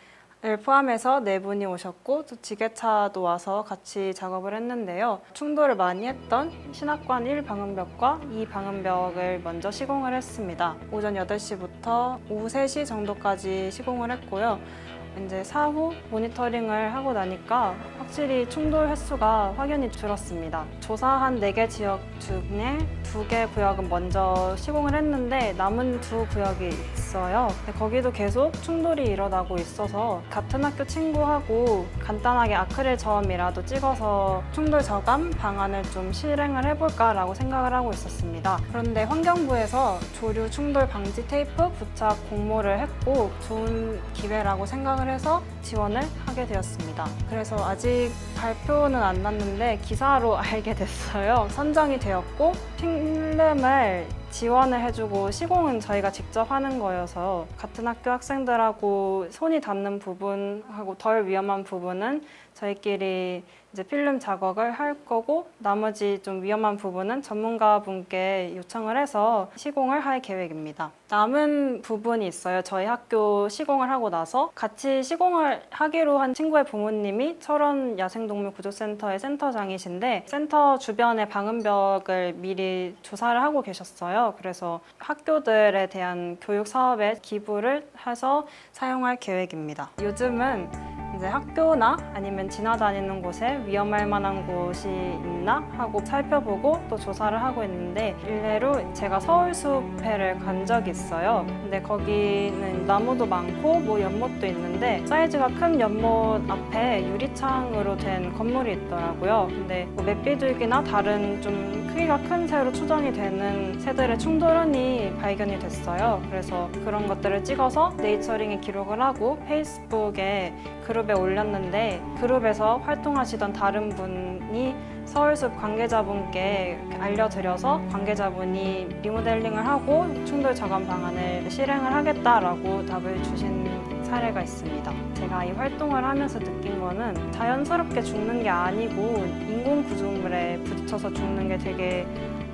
포함해서 4분이 오셨고 또 지게차도 와서 같이 작업을 했는데요. 충돌을 많이 했던 신학관 1방음벽과 2방음벽을 먼저 시공을 했습니다. 오전 8시부터 오후 3시 정도까지 시공을 했고요. 이제 사후 모니터링을 하고 나니까 확실히 충돌 횟수가 확연히 줄었습니다. 조사한 4개 지역 중에 2개 구역은 먼저 시공을 했는데 남은 2 구역이 있어요. 거기도 계속 충돌이 일어나고 있어서 같은 학교 친구하고 간단하게 아크릴 저음이라도 찍어서 충돌 저감 방안을 좀 실행을 해볼까라고 생각을 하고 있었습니다. 그런데 환경부에서 조류 충돌 방지 테이프 부착 공모를 했고 좋은 기회라고 생각을 해서 지원을 하게 되었습니다. 그래서 아직 발표는 안 났는데 기사로 알게 됐어요. 선정이 되었고 필름을 지원을 해주고 시공은 저희가 직접 하는 거여서 같은 학교 학생들하고 손이 닿는 부분하고 덜 위험한 부분은 저희끼리 이제 필름 작업을 할 거고 나머지 좀 위험한 부분은 전문가분께 요청을 해서 시공을 할 계획입니다. 남은 부분이 있어요. 저희 학교 시공을 하고 나서 같이 시공을 하기로 한 친구의 부모님이 철원 야생동물구조센터의 센터장이신데 센터 주변의 방음벽을 미리 조사를 하고 계셨어요. 그래서 학교들에 대한 교육 사업에 기부를 해서 사용할 계획입니다. 요즘은 이제 학교나 아니면 지나다니는 곳에 위험할 만한 곳이 있나 하고 살펴보고 또 조사를 하고 있는데 일례로 제가 서울숲회를 간 적이 있어요. 근데 거기는 나무도 많고 뭐 연못도 있는데 사이즈가 큰 연못 앞에 유리창으로 된 건물이 있더라고요. 근데 뭐 맷비둘기나 다른 좀 크기가 큰 새로 추정이 되는 새들의 충돌원이 발견이 됐어요. 그래서 그런 것들을 찍어서 네이처링에 기록을 하고 페이스북에 그룹에 그룹에 올렸는데 그룹에서 활동하시던 다른 분이 서울숲 관계자분께 알려드려서 관계자분이 리모델링을 하고 충돌 저감 방안을 실행을 하겠다라고 답을 주신 사례가 있습니다. 제가 이 활동을 하면서 느낀 거는 자연스럽게 죽는 게 아니고 인공 구조물에 부딪혀서 죽는 게 되게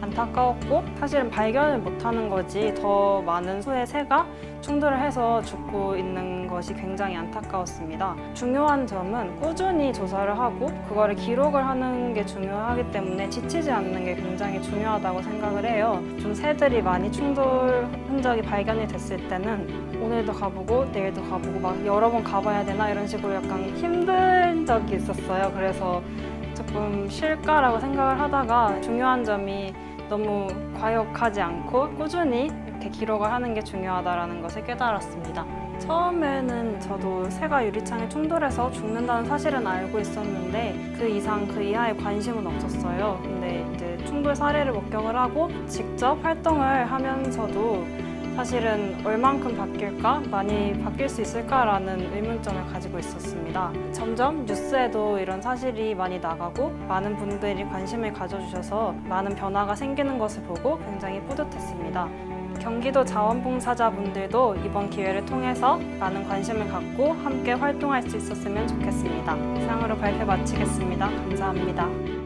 안타까웠고 사실은 발견을 못하는 거지 더 많은 수의 새가 충돌을 해서 죽고 있는 것이 굉장히 안타까웠습니다. 중요한 점은 꾸준히 조사를 하고 그거를 기록을 하는 게 중요하기 때문에 지치지 않는 게 굉장히 중요하다고 생각을 해요. 좀 새들이 많이 충돌 흔적이 발견이 됐을 때는 오늘도 가보고 내일도 가보고 막 여러 번 가봐야 되나 이런 식으로 약간 힘든 적이 있었어요. 그래서 조금 쉴까라고 생각을 하다가 중요한 점이 너무 과욕하지 않고 꾸준히 이렇게 기록을 하는 게 중요하다는 것을 깨달았습니다. 처음에는 저도 새가 유리창에 충돌해서 죽는다는 사실은 알고 있었는데 그 이상 그 이하의 관심은 없었어요. 근데 이제 충돌 사례를 목격을 하고 직접 활동을 하면서도 사실은 얼만큼 바뀔까? 많이 바뀔 수 있을까라는 의문점을 가지고 있었습니다. 점점 뉴스에도 이런 사실이 많이 나가고 많은 분들이 관심을 가져주셔서 많은 변화가 생기는 것을 보고 굉장히 뿌듯했습니다. 경기도 자원봉사자분들도 이번 기회를 통해서 많은 관심을 갖고 함께 활동할 수 있었으면 좋겠습니다. 이상으로 발표 마치겠습니다. 감사합니다.